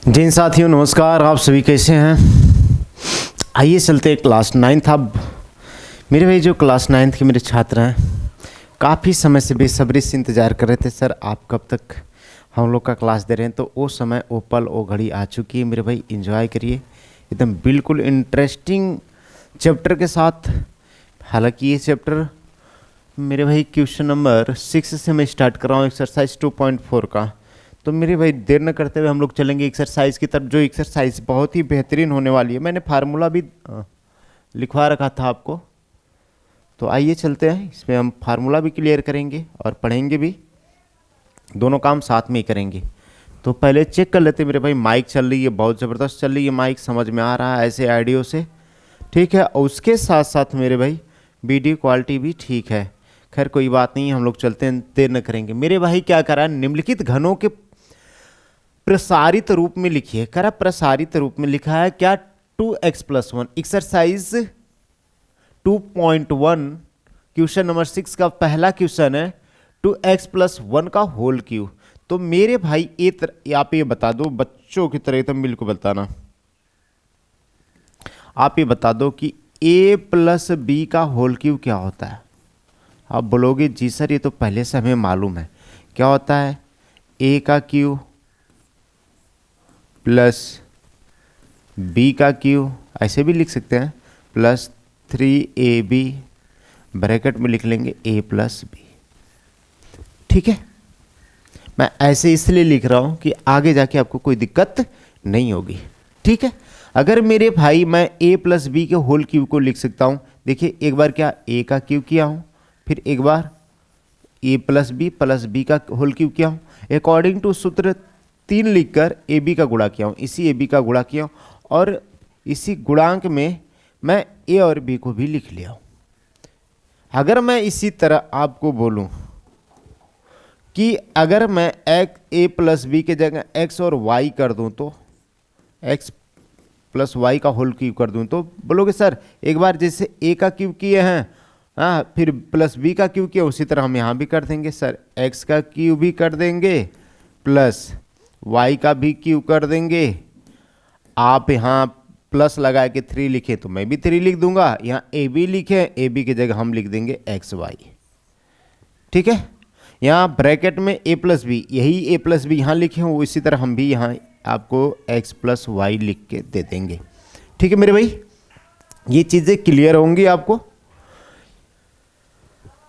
जिन साथियों नमस्कार, आप सभी कैसे हैं। आइए चलते हैं क्लास 9th। अब मेरे भाई जो क्लास 9th के मेरे छात्र हैं काफ़ी समय से बेसब्री से इंतज़ार कर रहे थे, सर आप कब तक हम लोग का क्लास दे रहे हैं। तो वो समय, वो पल, वो घड़ी आ चुकी है मेरे भाई। एंजॉय करिए एकदम बिल्कुल इंटरेस्टिंग चैप्टर के साथ। हालांकि ये चैप्टर मेरे भाई क्वेश्चन नंबर 6 से मैं स्टार्ट कर रहा हूँ, एक्सरसाइज 2.4 का। तो मेरे भाई देर न करते हुए हम लोग चलेंगे एक्सरसाइज की तरफ, जो एक्सरसाइज बहुत ही बेहतरीन होने वाली है। मैंने फार्मूला भी लिखवा रखा था आपको, तो आइए चलते हैं। इसमें हम फार्मूला भी क्लियर करेंगे और पढ़ेंगे भी, दोनों काम साथ में ही करेंगे। तो पहले चेक कर लेते हैं मेरे भाई, माइक चल रही है, बहुत ज़बरदस्त चल रही है माइक, समझ में आ रहा है ऐसे ऑडियो से, ठीक है। और उसके साथ साथ मेरे भाई वीडियो क्वालिटी भी ठीक है। खैर कोई बात नहीं, हम लोग चलते हैं, देर न करेंगे। मेरे भाई क्या करा, निम्नलिखित घनों के प्रसारित रूप में लिखिए। करा प्रसारित रूप में लिखा है क्या, 2x+1। एक्सरसाइज 2.1 क्वेश्चन नंबर 6 का पहला क्वेश्चन है 2x+1 का होल क्यूब। तो मेरे भाई आप ये बता दो, बच्चों की तरह एकदम बिल्कुल बताना, आप ये बता दो कि a+b का होल क्यूब क्या होता है। आप बोलोगे जी सर ये तो पहले से हमें मालूम है। क्या होता है, a का क्यूब प्लस b का क्यूब, ऐसे भी लिख सकते हैं, प्लस 3ab ब्रैकेट में लिख लेंगे a+b। ठीक है, मैं ऐसे इसलिए लिख रहा हूं कि आगे जाके आपको कोई दिक्कत नहीं होगी। ठीक है, अगर मेरे भाई मैं a+b के होल क्यूब को लिख सकता हूं। देखिए एक बार क्या a का क्यूब किया हूं, फिर एक बार a+b प्लस b का होल क्यूब किया हूं। अकॉर्डिंग टू सूत्र 3 लिखकर ए बी का गुणा किया हूँ, इसी ए बी का गुणा किया हूँ, और इसी गुणांक में मैं ए और बी को भी लिख लिया हूँ। अगर मैं इसी तरह आपको बोलूँ कि अगर मैं a+b के जगह x और y कर दूँ, तो x+y का होल क्यूब कर दूँ, तो बोलोगे सर एक बार जैसे a का क्यूब किए हैं, हाँ, फिर प्लस b का क्यूब किया, उसी तरह हम यहाँ भी कर देंगे। सर x का क्यूब भी कर देंगे, प्लस y का भी क्यूब कर देंगे। आप यहाँ प्लस लगा के 3 लिखे तो मैं भी 3 लिख दूंगा। यहाँ ए बी लिखे, ए बी की जगह हम लिख देंगे XY। ठीक है, यहाँ ब्रैकेट में a+b, यही a+b यहाँ लिखे हो, इसी तरह हम भी यहाँ आपको x+y लिख के दे देंगे। ठीक है मेरे भाई, ये चीज़ें क्लियर होंगी आपको।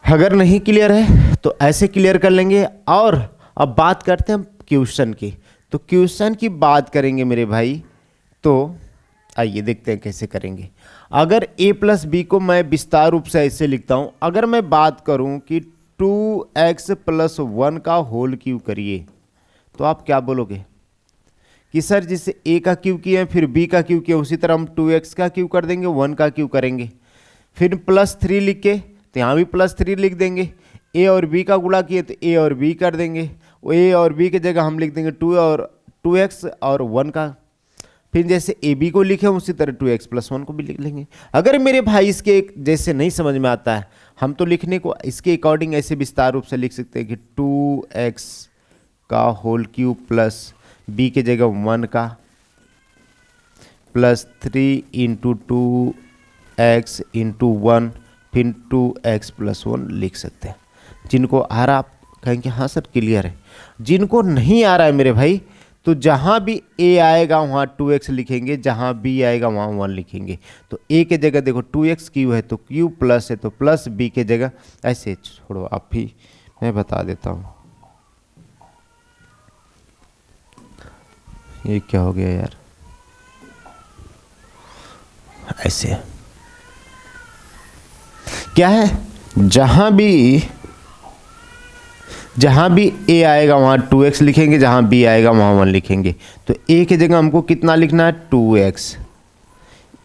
अगर नहीं क्लियर है तो ऐसे क्लियर कर लेंगे। और अब बात करते हैं हम क्वेश्चन की। तो क्वेश्चन की बात करेंगे मेरे भाई, तो आइए देखते हैं कैसे करेंगे। अगर a+b को मैं विस्तार रूप से ऐसे लिखता हूं, अगर मैं बात करूं कि 2x+1 का होल क्यूब करिए, तो आप क्या बोलोगे कि सर जिसे a का क्यूब किया फिर b का क्यूब किया, उसी तरह हम 2x का क्यूब कर देंगे, 1 का क्यूब करेंगे, फिर +3 लिख के तो यहाँ भी +3 लिख देंगे। a और b का गुणा किए तो a और b कर देंगे, a और b की जगह हम लिख देंगे 2x और 1 का। फिर जैसे ए बी को लिखे उसी तरह 2x+1 को भी लिख लेंगे। अगर मेरे भाई इसके जैसे नहीं समझ में आता है, हम तो लिखने को इसके अकॉर्डिंग ऐसे विस्तार रूप से लिख सकते हैं कि 2x का होल क्यूब प्लस b की जगह 1 का प्लस 3 × 2x × 1 फिर 2x+1 लिख सकते हैं। जिनको आ रहा आप कहेंगे हाँ सर क्लियर है। जिनको नहीं आ रहा है मेरे भाई, तो जहाँ भी a आएगा वहाँ 2x लिखेंगे, जहाँ b आएगा वहाँ 1 लिखेंगे। तो a के जगह देखो 2x क्यू है तो q प्लस है तो प्लस b के जगह, ऐसे छोड़ो आप ही मैं बता देता हूँ। ये क्या हो गया यार, ऐसे क्या है, जहाँ भी a आएगा वहाँ 2x लिखेंगे, जहाँ b आएगा वहाँ 1 लिखेंगे। तो a की जगह हमको कितना लिखना है 2x,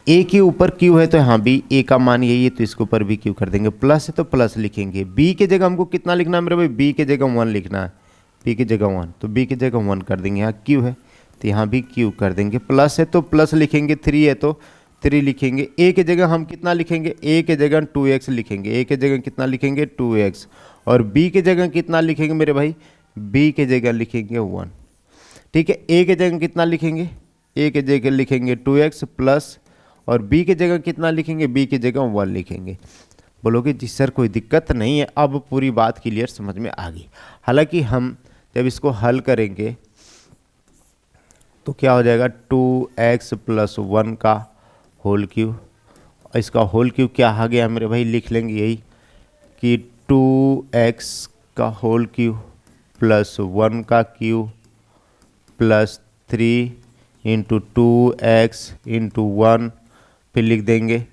a के ऊपर q है तो यहाँ भी a का मान यही है तो इसके ऊपर भी q कर देंगे, प्लस है तो प्लस लिखेंगे। b की जगह हमको कितना लिखना है मेरे भाई, b की जगह 1 लिखना है, b की जगह 1 तो b की जगह 1 कर देंगे। यहाँ q है तो यहाँ भी q कर देंगे, प्लस है तो प्लस लिखेंगे, 3 है तो 3 लिखेंगे। a की जगह हम कितना लिखेंगे, a की जगह 2x लिखेंगे, a की जगह कितना लिखेंगे 2x, और b की जगह कितना लिखेंगे मेरे भाई, b की जगह लिखेंगे 1। ठीक है, ए के जगह कितना लिखेंगे, ए के जगह लिखेंगे 2x प्लस, और बी के जगह कितना लिखेंगे, बी की जगह 1 लिखेंगे। बोलोगे जी सर कोई दिक्कत नहीं है, अब पूरी बात क्लियर समझ में आ गई। हालांकि हम जब इसको हल करेंगे तो क्या हो जाएगा, 2x प्लस 1 का होल क्यूब, इसका होल क्यूब क्या आ गया मेरे भाई, लिख लेंगे यही कि 2x का होल क्यूब प्लस 1 का cube plus 3 into 2x into 1, फिर लिख देंगे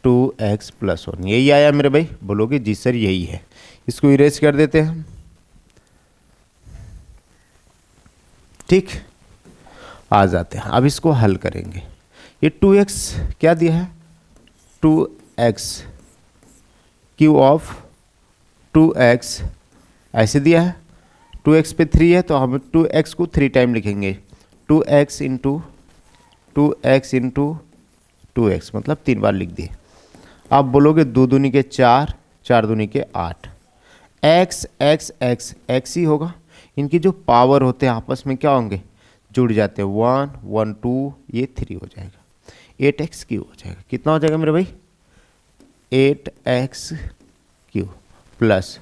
2x प्लस 1। यही आया मेरे भाई। बोलोगे जी सर यही है, इसको इरेज कर देते हैं। ठीक, आ जाते हैं, अब इसको हल करेंगे। ये 2x क्या दिया है, 2x क्यूब ऑफ 2x ऐसे दिया है, 2x पे 3 है तो हम 2x को 3 टाइम लिखेंगे, 2x इंटू 2x मतलब 3 बार लिख दिए। आप बोलोगे 2 दूनी के 4, 4 दूनी के 8, x x x x ही होगा। इनकी जो पावर होते हैं आपस में क्या होंगे, जुड़ जाते हैं, 1 1 2, ये 3 हो जाएगा, 8x क्यूब हो जाएगा। कितना हो जाएगा मेरे भाई, 8x क्यूब प्लस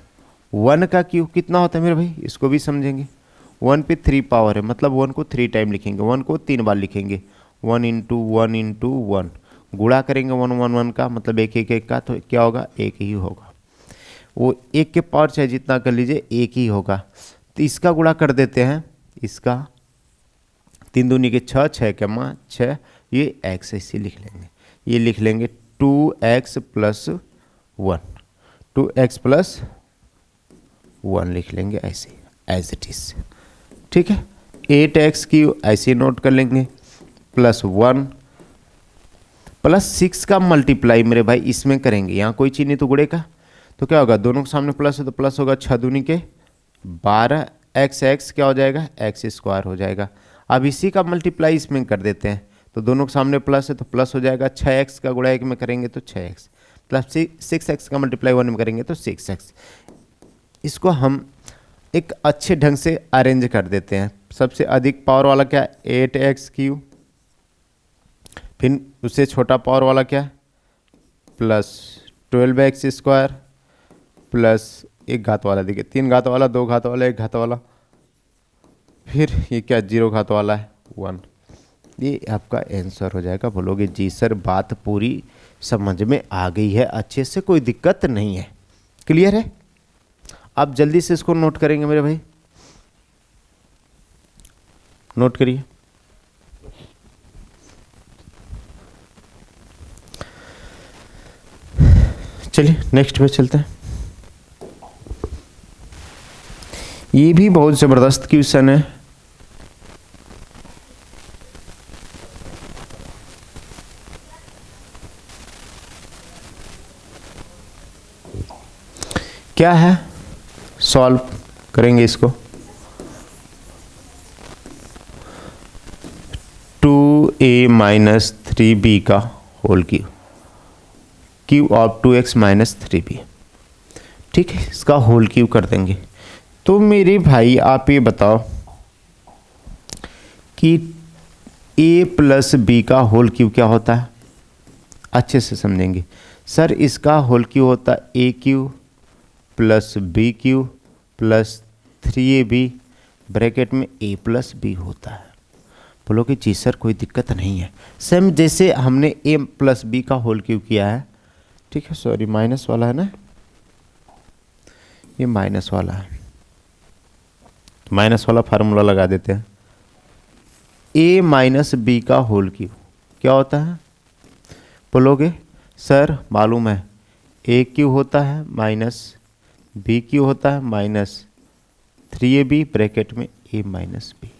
1 का क्यूब कितना होता है मेरे भाई, इसको भी समझेंगे। 1 पे 3 पावर है, मतलब 1 को 3 टाइम लिखेंगे, 1 को 3 बार लिखेंगे, 1 इंटू 1 इंटू 1, गुणा करेंगे 1 1 1 का, मतलब 1 1 1 का, तो क्या होगा, 1 ही होगा। वो 1 के पावर चाहे जितना कर लीजिए 1 ही होगा। तो इसका गुणा कर देते हैं, इसका 3 दूनी के 6, 6 के माँ 6, ये x ऐसे लिख लेंगे, ये लिख लेंगे 2x प्लस 1, 2x प्लस 1 लिख लेंगे ऐसे एज इट इज। ठीक है, 8x की ऐसे नोट कर लेंगे, प्लस 1 प्लस 6 का मल्टीप्लाई मेरे भाई इसमें करेंगे, यहाँ कोई चीज़ नहीं तो गुणे का, तो क्या होगा, दोनों के सामने प्लस है तो प्लस होगा, 6 दूनी के 12, x क्या हो जाएगा, x स्क्वायर हो जाएगा। अब इसी का मल्टीप्लाई इसमें कर देते हैं, तो दोनों के सामने प्लस है तो प्लस हो जाएगा, 6x का गुणा 1 में करेंगे तो 6x, प्लस 6x का मल्टीप्लाई 1 में करेंगे तो 6x। इसको हम एक अच्छे ढंग से अरेंज कर देते हैं। सबसे अधिक पावर वाला क्या है, 8x क्यूब, फिर उससे छोटा पावर वाला क्या है, प्लस 12x स्क्वायर, प्लस 1 घात वाला, देखिए 3 घात वाला, 2 घात वाला, 1 घात वाला, फिर ये क्या 0 घात वाला है 1। ये आपका आंसर हो जाएगा। बोलोगे जी सर बात पूरी समझ में आ गई है अच्छे से, कोई दिक्कत नहीं है, क्लियर है। आप जल्दी से इसको नोट करेंगे मेरे भाई, नोट करिए। चलिए नेक्स्ट पे चलते हैं। ये भी बहुत जबरदस्त क्वेश्चन है। क्या है, सॉल्व करेंगे इसको। 2a माइनस 3b का whole cube of 2x minus 3b। ठीक है, इसका होल क्यूब कर देंगे। तो मेरे भाई आप ये बताओ कि a प्लस b का होल क्यूब क्या होता है, अच्छे से समझेंगे। सर इसका होल क्यूब होता है a cube plus b cube plus 3ab bracket में a प्लस बी होता है। बोलो कि जी सर कोई दिक्कत नहीं है, सेम जैसे हमने a प्लस बी का होल क्यूब किया है। ठीक है, सॉरी माइनस वाला है ना, ये माइनस वाला है, माइनस वाला फार्मूला लगा देते हैं। a माइनस बी का होल क्यूब क्या होता है, बोलोगे सर मालूम है a क्यूब होता है माइनस बी क्यूब होता है माइनस 3ab ब्रैकेट में a माइनस बी।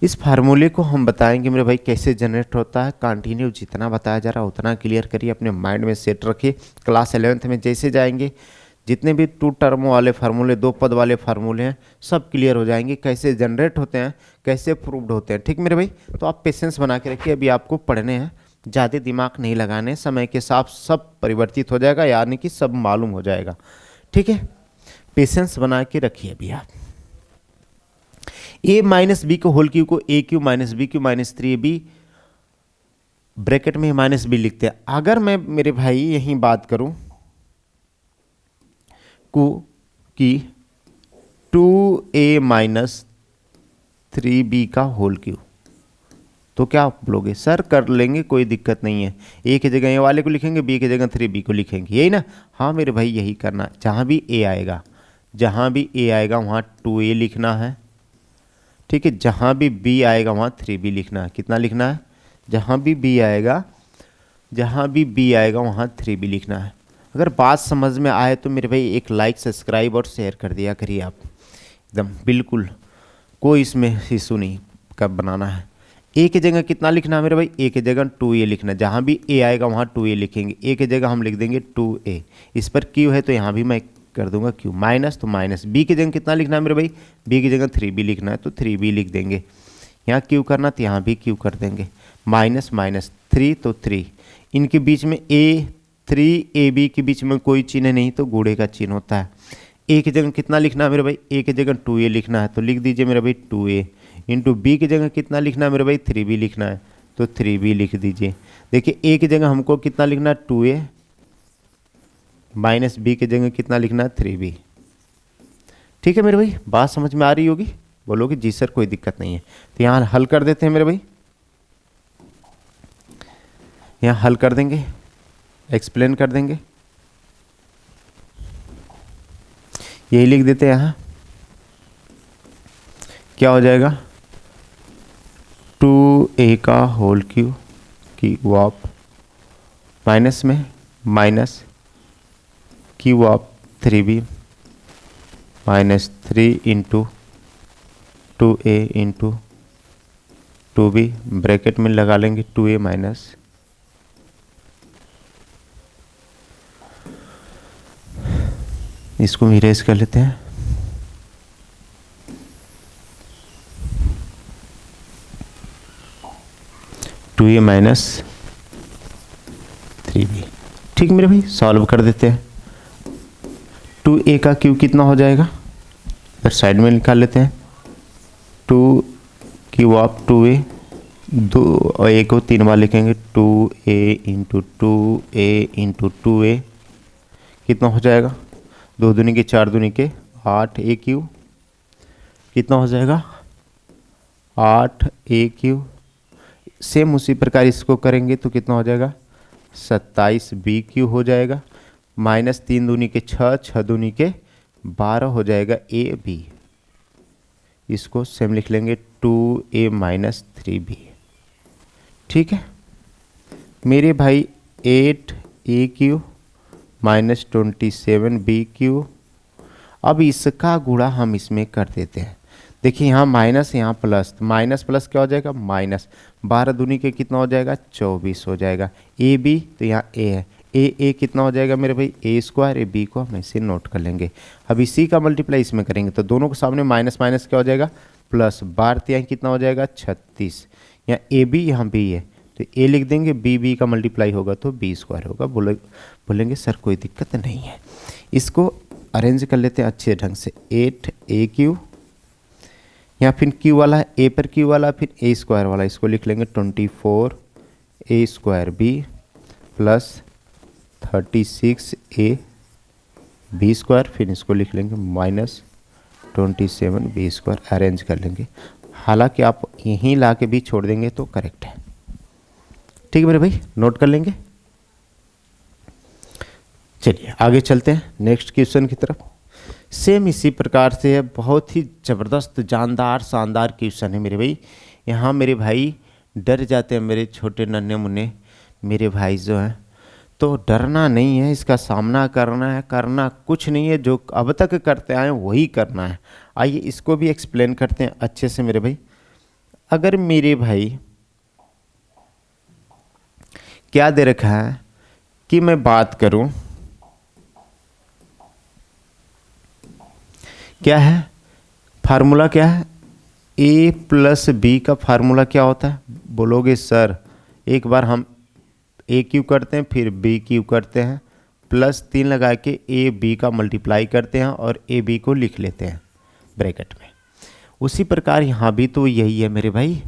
इस फार्मूले को हम बताएंगे मेरे भाई कैसे जनरेट होता है। कंटिन्यू जितना बताया जा रहा है उतना क्लियर करिए, अपने माइंड में सेट रखिए। क्लास 11th में जैसे जाएंगे जितने भी 2 टर्म वाले फार्मूले, 2 पद वाले फार्मूले हैं सब क्लियर हो जाएंगे, कैसे जनरेट होते हैं, कैसे प्रूव्ड होते हैं। ठीक मेरे भाई, तो आप पेशेंस बना के रखिए, अभी आपको पढ़ने हैं, ज़्यादा दिमाग नहीं लगाने, समय के साथ सब परिवर्तित हो जाएगा, यानी कि सब मालूम हो जाएगा। ठीक है, पेशेंस बना के रखिए। अभी आप ए माइनस बी को होल क्यू को A cube minus B cube minus 3ab bracket में माइनस बी लिखते हैं। अगर मैं मेरे भाई यहीं बात करूं कि 2a माइनस 3b का होल क्यू, तो क्या आप बोलोगे? सर कर लेंगे, कोई दिक्कत नहीं है, ए की जगह ए वाले को लिखेंगे, बी की जगह 3b को लिखेंगे, यही ना? हाँ मेरे भाई यही करना। जहाँ भी ए आएगा वहाँ 2a लिखना है, ठीक है। जहाँ भी b आएगा वहाँ 3b लिखना है। कितना लिखना है? जहाँ भी b आएगा वहाँ 3b लिखना है। अगर बात समझ में आए तो मेरे भाई एक लाइक, सब्सक्राइब और शेयर कर दिया करिए आप, एकदम बिल्कुल कोई इसमें इशू नहीं कब बनाना है। ए की जगह कितना लिखना है मेरे भाई? ए की जगह 2a लिखना है। जहाँ भी a आएगा वहाँ 2a लिखेंगे। ए की जगह हम लिख देंगे 2a। इस पर q है तो यहाँ भी मैं कर दूंगा q, माइनस तो माइनस। b की जगह कितना लिखना है मेरे भाई? b की जगह 3b लिखना है तो 3b लिख देंगे। यहाँ q करना तो यहाँ भी q कर देंगे। माइनस माइनस 3 तो 3, इनके बीच में a3ab के बीच में कोई चिन्ह नहीं तो गुणे का चिन्ह होता है। a की जगह कितना लिखना है मेरे भाई? a की जगह 2a लिखना है तो लिख दीजिए मेरे भाई 2a। इंटू बी की जगह कितना लिखना है मेरे भाई? 3b लिखना है तो 3b लिख दीजिए। देखिए a की जगह हमको कितना लिखना है? 2a माइनस b की जगह कितना लिखना है? 3b। ठीक है मेरे भाई, बात समझ में आ रही होगी? बोलोगे जी सर कोई दिक्कत नहीं है। तो यहाँ हल कर देते हैं मेरे भाई, यहाँ हल कर देंगे, एक्सप्लेन कर देंगे। यही लिख देते हैं। यहाँ क्या हो जाएगा? 2a का होल क्यू ऑफ माइनस में minus Q of 3b minus 3 into 2a into 2b bracket में लगा लेंगे 2a माइनस इसको इरेज कर लेते हैं। Two a minus 3b। ठीक मेरे भाई, सॉल्व कर देते हैं। 2a का क्यू कितना हो जाएगा? इधर साइड में निकाल लेते हैं। 2 क्यू ऑफ 2a, दो ए को 3 बार लिखेंगे 2a into 2a into 2a कितना हो जाएगा? 2 दूनी के 4 दूनी के 8a क्यू कितना हो जाएगा? 8a Q. सेम उसी प्रकार इसको करेंगे तो कितना हो जाएगा? 27b क्यू हो जाएगा। माइनस 3 दूनी के 6, 6 दूनी के 12 हो जाएगा ab। इसको सेम लिख लेंगे 2a माइनस 3b। ठीक है मेरे भाई, 8a Q minus 27b Q. अब इसका गुणा हम इसमें कर देते हैं। देखिए यहाँ माइनस, यहाँ प्लस, तो माइनस प्लस क्या हो जाएगा? माइनस। 12 दूनी के कितना हो जाएगा? 24 हो जाएगा। ए बी तो यहाँ ए है, ए कितना हो जाएगा मेरे भाई? ए स्क्वायर। ए बी को हम ऐसे नोट कर लेंगे। अब इसी का मल्टीप्लाई इसमें करेंगे तो दोनों को सामने माइनस माइनस क्या हो जाएगा? प्लस। 12 यहाँ कितना हो जाएगा? 36। यहाँ ए बी यहाँ बी है तो ए लिख देंगे, बी का मल्टीप्लाई होगा तो बी स्क्वायर होगा। बोलेंगे सर कोई दिक्कत नहीं है। इसको अरेंज कर लेते हैं अच्छे ढंग से। 8a क्यू, यहाँ फिर क्यू वाला है, ए पर क्यू वाला, फिर ए स्क्वायर वाला, इसको लिख लेंगे 24a square b plus 36a b square, फिर इसको लिख लेंगे माइनस 27b स्क्वायर। अरेंज कर लेंगे। हालांकि आप यहीं ला के भी छोड़ देंगे तो करेक्ट है। ठीक है मेरे भाई, नोट कर लेंगे। चलिए आगे चलते हैं नेक्स्ट क्वेश्चन की तरफ। सेम इसी प्रकार से है, बहुत ही ज़बरदस्त जानदार शानदार क्वेश्चन है मेरे भाई। यहाँ मेरे भाई डर जाते हैं, मेरे छोटे नन्हे मुन्ने मेरे भाई जो हैं, तो डरना नहीं है, इसका सामना करना है। करना कुछ नहीं है, जो अब तक करते आए वही करना है। आइए इसको भी एक्सप्लेन करते हैं अच्छे से मेरे भाई। अगर मेरे भाई क्या दे रखा है कि मैं बात करूं, क्या है फार्मूला? क्या है? a प्लस बी का फार्मूला क्या होता है? बोलोगे सर एक बार हम a क्यू करते हैं, फिर b क्यू करते हैं, प्लस 3 लगा के a b का मल्टीप्लाई करते हैं और a b को लिख लेते हैं ब्रैकेट में। उसी प्रकार यहाँ भी तो यही है मेरे भाई,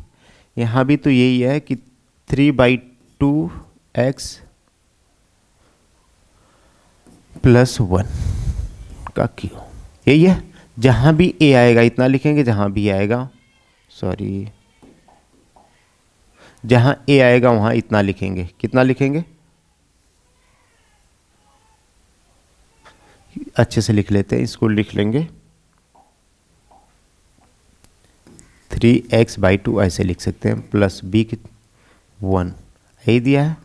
यहाँ भी तो यही है कि 3/2x + 1 का क्यू, यही है। जहाँ भी a आएगा इतना लिखेंगे, जहाँ भी आएगा, सॉरी, जहाँ a आएगा वहाँ इतना लिखेंगे। कितना लिखेंगे? अच्छे से लिख लेते हैं, इसको लिख लेंगे 3x/2 ऐसे लिख सकते हैं, प्लस b 1 यही दिया है,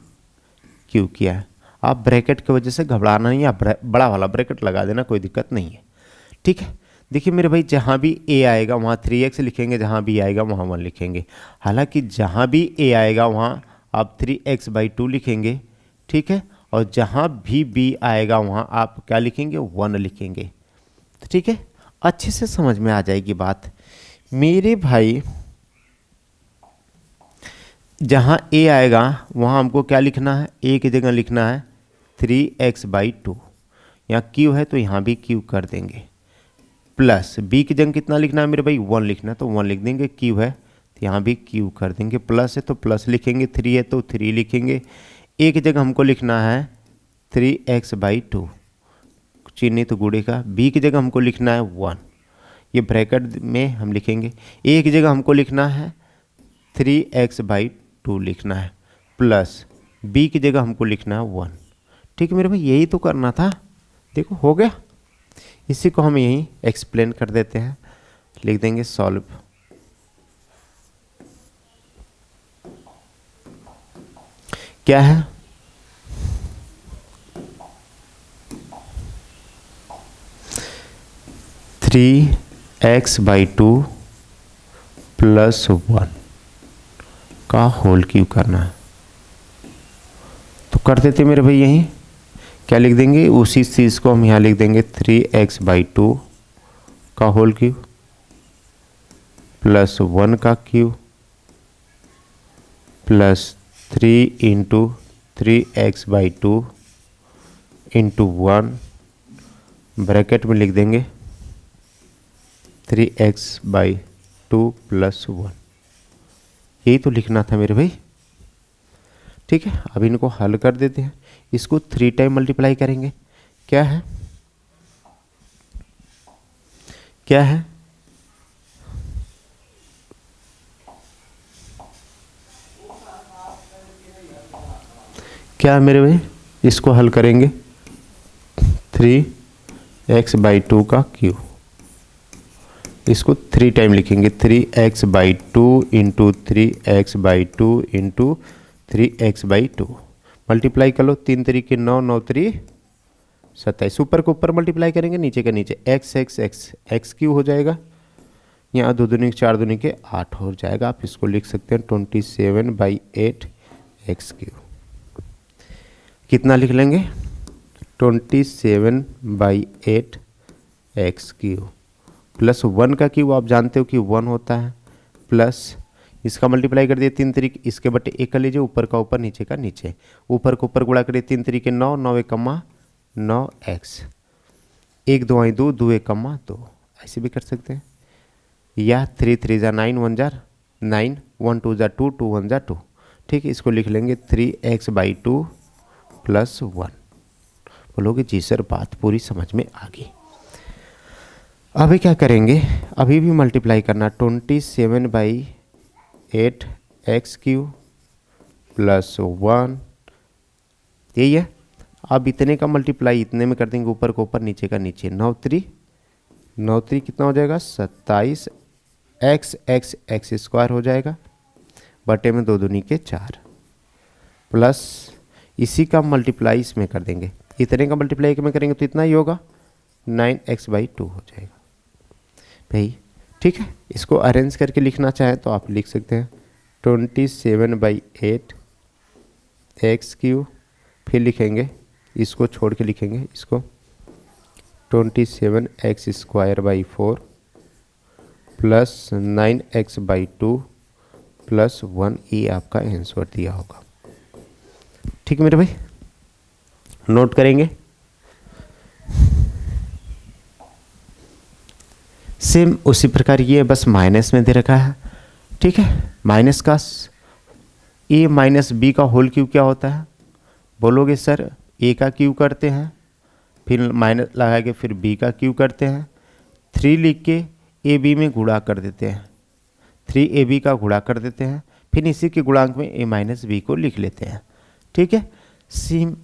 क्यू किया है। आप ब्रैकेट की वजह से घबराना नहीं, आप बड़ा वाला ब्रैकेट लगा देना, कोई दिक्कत नहीं है, ठीक है। देखिए मेरे भाई, जहाँ भी a आएगा वहाँ 3x लिखेंगे, जहाँ भी आएगा वहाँ 1 लिखेंगे। हालांकि जहाँ भी a आएगा वहाँ आप 3x/2 लिखेंगे, ठीक है, और जहाँ भी b आएगा वहाँ आप क्या लिखेंगे? 1 लिखेंगे, तो ठीक है, अच्छे से समझ में आ जाएगी बात मेरे भाई। जहाँ a आएगा वहाँ हमको क्या लिखना है? a की जगह लिखना है 3x/2, यहाँ q है तो यहाँ भी q कर देंगे, प्लस b की जगह कितना लिखना है मेरे भाई? 1 लिखना है, तो 1 लिख देंगे, q है तो यहाँ भी q कर देंगे, प्लस है तो प्लस लिखेंगे, 3 है तो 3 लिखेंगे। a की जगह हमको लिखना है 3x/2, चिन्हित गुणे का, b की जगह हमको लिखना है 1, ये ब्रैकेट में हम लिखेंगे। a की जगह हमको लिखना है 3x/2 लिखना है, प्लस b की जगह हमको लिखना है 1, ठीक है मेरे भाई, यही तो करना था। देखो हो गया, इसी को हम यहीं एक्सप्लेन कर देते हैं, लिख देंगे सॉल्व। क्या है? थ्री x/2 + 1 का होल क्यूब करना है, तो कर देते मेरे भाई, यहीं क्या लिख देंगे? उसी चीज़ को हम यहाँ लिख देंगे 3x/2 का होल क्यूब + 1 का क्यूब प्लस 3 × 3x/2 × 1 ब्रैकेट में लिख देंगे 3x/2 + 1, यही तो लिखना था मेरे भाई, ठीक है। अब इनको हल कर देते हैं, इसको 3 टाइम मल्टीप्लाई करेंगे। क्या है? क्या है? क्या है मेरे भाई? इसको हल करेंगे 3x/2 का क्यूब, इसको 3 टाइम लिखेंगे, 3x/2 × 3x/2 × 3x/2 मल्टीप्लाई कर लो, 3 3 के 9, 9 3 27, ऊपर को ऊपर मल्टीप्लाई करेंगे, नीचे का नीचे, x क्यू हो जाएगा, यहाँ 2 दूनी 4 दूनी के 8 हो जाएगा। आप इसको लिख सकते हैं 27/8 x क्यू। कितना लिख लेंगे? 27/8 x क्यू प्लस 1 का क्यूब आप जानते हो कि 1 होता है, प्लस इसका मल्टीप्लाई कर दिए 3 3, इसके बटे 1 कर लीजिए, ऊपर का ऊपर नीचे का नीचे, ऊपर को ऊपर गुणा करिए, 3 3 के 9, 9 1 9x, 1 2 आई 2, 2 1 2, ऐसे भी कर सकते हैं, या 3 3 जा 9, 1 जा 9, 1 2 जा 2, 2 1 जा 2, ठीक है। इसको लिख लेंगे 3x/2 + 1। बोलोगे जी सर बात पूरी समझ में आ गई। अभी क्या करेंगे? अभी भी मल्टीप्लाई करना, 27/8 x क्यू + 1, यही है। अब इतने का मल्टीप्लाई इतने में कर देंगे, ऊपर को ऊपर नीचे का नीचे, 9 3 कितना हो जाएगा? 27 x² हो जाएगा, बटे में 2 दूनी के 4, प्लस इसी का मल्टीप्लाई इसमें कर देंगे, इतने का मल्टीप्लाई में करेंगे तो इतना ही होगा, 9x/2 हो जाएगा भाई, ठीक है। इसको अरेंज करके लिखना चाहें तो आप लिख सकते हैं 27/8 x क्यू, फिर लिखेंगे, इसको छोड़ के लिखेंगे इसको 27x² प्लस 9x/2 + 1, ये आपका आंसर दिया होगा, ठीक है मेरे भाई, नोट करेंगे। सेम उसी प्रकार ये बस माइनस में दे रखा है, ठीक है। माइनस का ए माइनस बी का होल क्यूब क्या होता है, बोलोगे सर ए का क्यूब करते हैं, फिर माइनस लगा के फिर बी का क्यूब करते हैं, 3 लिख के ए बी में गुणा कर देते हैं, 3ab का गुणा कर देते हैं, फिर इसी के गुणांक में a माइनस बी को लिख लेते हैं, ठीक है। सेम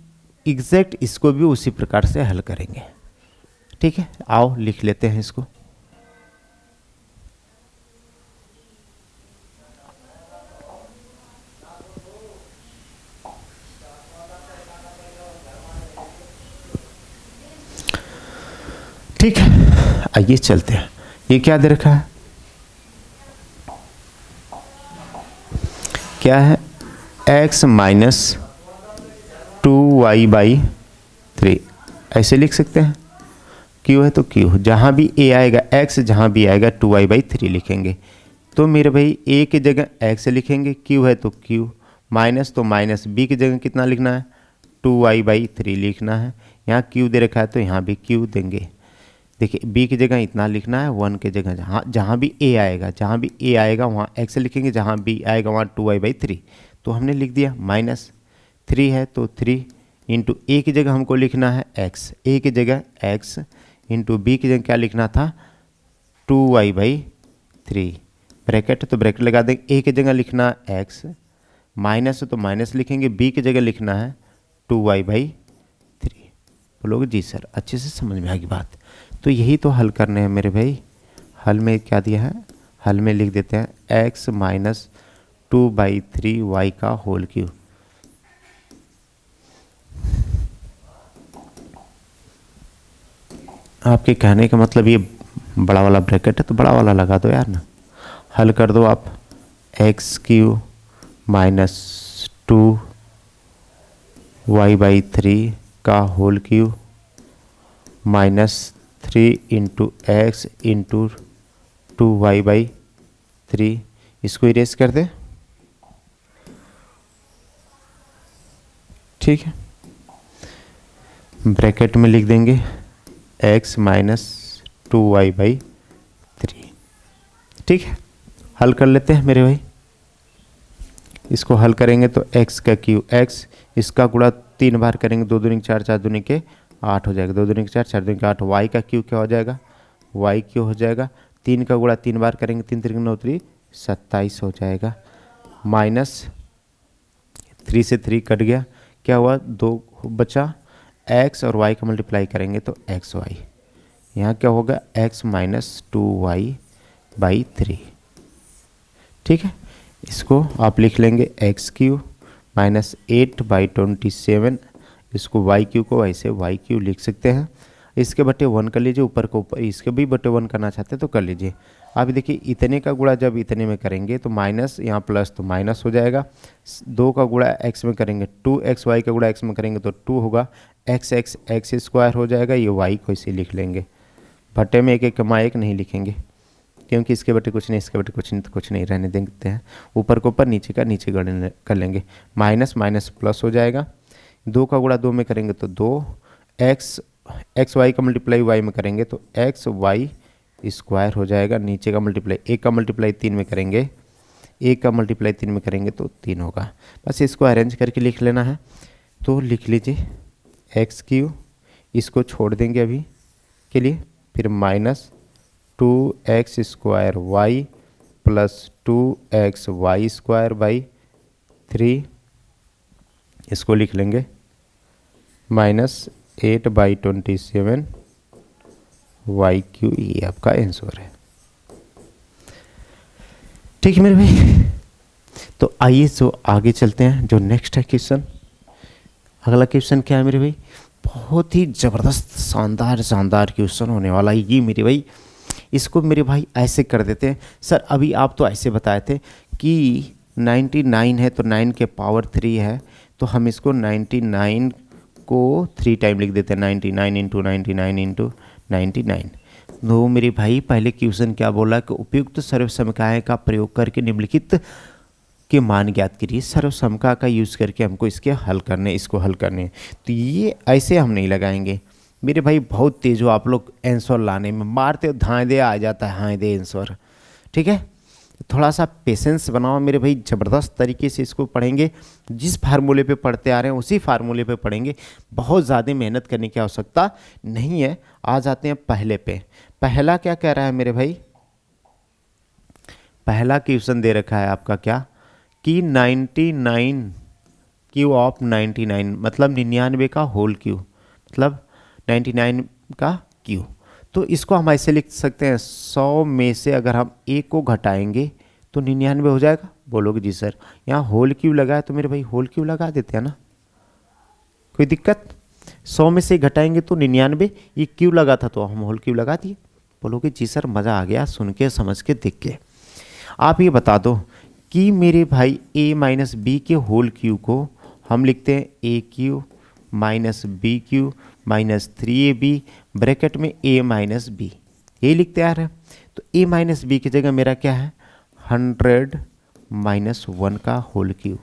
एग्जैक्ट इसको भी उसी प्रकार से हल करेंगे, ठीक है। आओ लिख लेते हैं इसको। ठीक है, आइए चलते हैं। ये क्या दे रखा है, क्या है, x माइनस 2y/3 ऐसे लिख सकते हैं। q है तो q, जहाँ भी a आएगा x, जहाँ भी आएगा 2y/3 लिखेंगे। तो मेरे भाई a की जगह x लिखेंगे, q है तो q, माइनस तो माइनस b की जगह कितना लिखना है, 2y/3 लिखना है। यहाँ q दे रखा है तो यहाँ भी q देंगे। देखिए b की जगह इतना लिखना है, 1 की जगह जहाँ भी a आएगा, जहाँ भी a आएगा वहाँ x लिखेंगे, जहाँ b आएगा वहाँ 2y/3। तो हमने लिख दिया माइनस 3 है तो 3 इंटू a की जगह हमको लिखना है x, a की जगह x इंटू b की जगह क्या लिखना था 2y/3, ब्रैकेट तो ब्रैकेट लगा देंगे। a की जगह लिखना है x, माइनस तो माइनस लिखेंगे, b की जगह लिखना है 2y/3। बोलोगे जी सर अच्छे से समझ में आ गई बात। तो यही तो हल करने हैं मेरे भाई। हल में क्या दिया है, हल में लिख देते हैं x माइनस 2/3 y का होल क्यूब। आपके कहने का मतलब ये बड़ा वाला ब्रैकेट है तो बड़ा वाला लगा दो यार ना। हल कर दो आप, x³ माइनस 2y/3 का whole cube minus 3 into x into 2y/3, इसको इरेज कर दे, ठीक है। ब्रैकेट में लिख देंगे x माइनस 2y/3, ठीक है। हल कर लेते हैं मेरे भाई। इसको हल करेंगे तो x का क्यूब x, इसका गुणा 3 बार करेंगे, 2 दूनी 4, 4 दूनी के 8 हो जाएगा, 2 दूनी 4, 4 दूनी 8, y का क्यूब क्या हो जाएगा, y क्यूब हो जाएगा। 3 का गुणा 3 बार करेंगे, 3 3 9 3 27 हो जाएगा। माइनस 3 से 3 कट गया, क्या हुआ 2 बचा, x और y का मल्टीप्लाई करेंगे तो xy, यहाँ क्या होगा x माइनस 2y/3, ठीक है। इसको आप लिख लेंगे x³ माइनस 8/27, इसको y³ को ऐसे y³ लिख सकते हैं। इसके बटे 1 कर लीजिए, ऊपर को ऊपर, इसके भी बटे 1 करना चाहते हैं तो कर लीजिए। आप देखिए इतने का गुणा जब इतने में करेंगे तो माइनस, यहाँ प्लस तो माइनस हो जाएगा। 2 का गुणा x में करेंगे 2xy का गुणा x में करेंगे तो 2 होगा, x स्क्वायर हो जाएगा। ये y को इसे लिख लेंगे, बटे में 1 कमा 1 नहीं लिखेंगे क्योंकि इसके बटे कुछ नहीं, इसके बटे कुछ नहीं, तो कुछ नहीं रहने देते हैं। ऊपर को ऊपर, नीचे का नीचे गणना कर लेंगे। माइनस माइनस प्लस हो जाएगा, 2 का गुणा 2 में करेंगे तो 2, एक्स वाई का मल्टीप्लाई y में करेंगे तो xy स्क्वायर हो जाएगा। नीचे का मल्टीप्लाई 1 का मल्टीप्लाई 3 में करेंगे, 1 का मल्टीप्लाई 3 में करेंगे तो 3 होगा। बस इसको अरेंज करके लिख लेना है। तो लिख लीजिए x³, इसको छोड़ देंगे अभी के लिए, फिर minus 2x square y plus 2xy square by 3, इसको लिख लेंगे माइनस 8/27 y³। ये आपका आंसर है, ठीक है मेरे भाई। तो आइए जो आगे चलते हैं, जो नेक्स्ट है क्वेश्चन। अगला क्वेश्चन क्या है मेरे भाई, बहुत ही ज़बरदस्त शानदार क्वेश्चन होने वाला है ये मेरे भाई। इसको मेरे भाई ऐसे कर देते हैं। सर अभी आप तो ऐसे बताए थे कि 99 है तो 9 के पावर 3 है, तो हम इसको 99 को 3 टाइम लिख देते हैं, 99 इंटू 99 इंटू 99। तो मेरे भाई पहले क्वेश्चन क्या बोला कि उपयुक्त सर्वसमकाय का प्रयोग करके निम्नलिखित के मान ज्ञात करिए। सर्वसमका का यूज़ करके हमको इसके हल करने, इसको हल करने। तो ये ऐसे हम नहीं लगाएंगे, मेरे भाई बहुत तेज हो आप लोग आंसर लाने में, मारते हो धाए दे आ जाता है, हाँ दे आंसर। ठीक है, थोड़ा सा पेशेंस बनाओ मेरे भाई, ज़बरदस्त तरीके से इसको पढ़ेंगे। जिस फार्मूले पे पढ़ते आ रहे हैं उसी फार्मूले पे पढ़ेंगे, बहुत ज़्यादा मेहनत करने की आवश्यकता नहीं है। आ जाते हैं पहले पे। पहला क्या कह रहा है मेरे भाई, पहला क्वेश्चन दे रखा है आपका क्या कि 99 क्यू ऑफ 99, मतलब 99 का होल क्यू, मतलब 99 का क्यू। तो इसको हम ऐसे लिख सकते हैं, 100 में से अगर हम एक को घटाएंगे तो 99 हो जाएगा। बोलोगे जी सर यहाँ होल क्यू लगा है, तो मेरे भाई होल क्यू लगा देते हैं ना, कोई दिक्कत। 100 में से घटाएंगे तो 99, ये क्यू लगा था तो हम होल क्यू लगा दिए। बोलोगे जी सर मज़ा आ गया सुन के समझ के देख के। आप ये बता दो कि मेरे भाई a माइनस बी के होल क्यू को हम लिखते हैं A cube minus B cube minus 3ab bracket में a माइनस बी, यही लिखते आ रहे हैं। तो a माइनस बी की जगह मेरा क्या है 100 माइनस 1 का होल क्यू।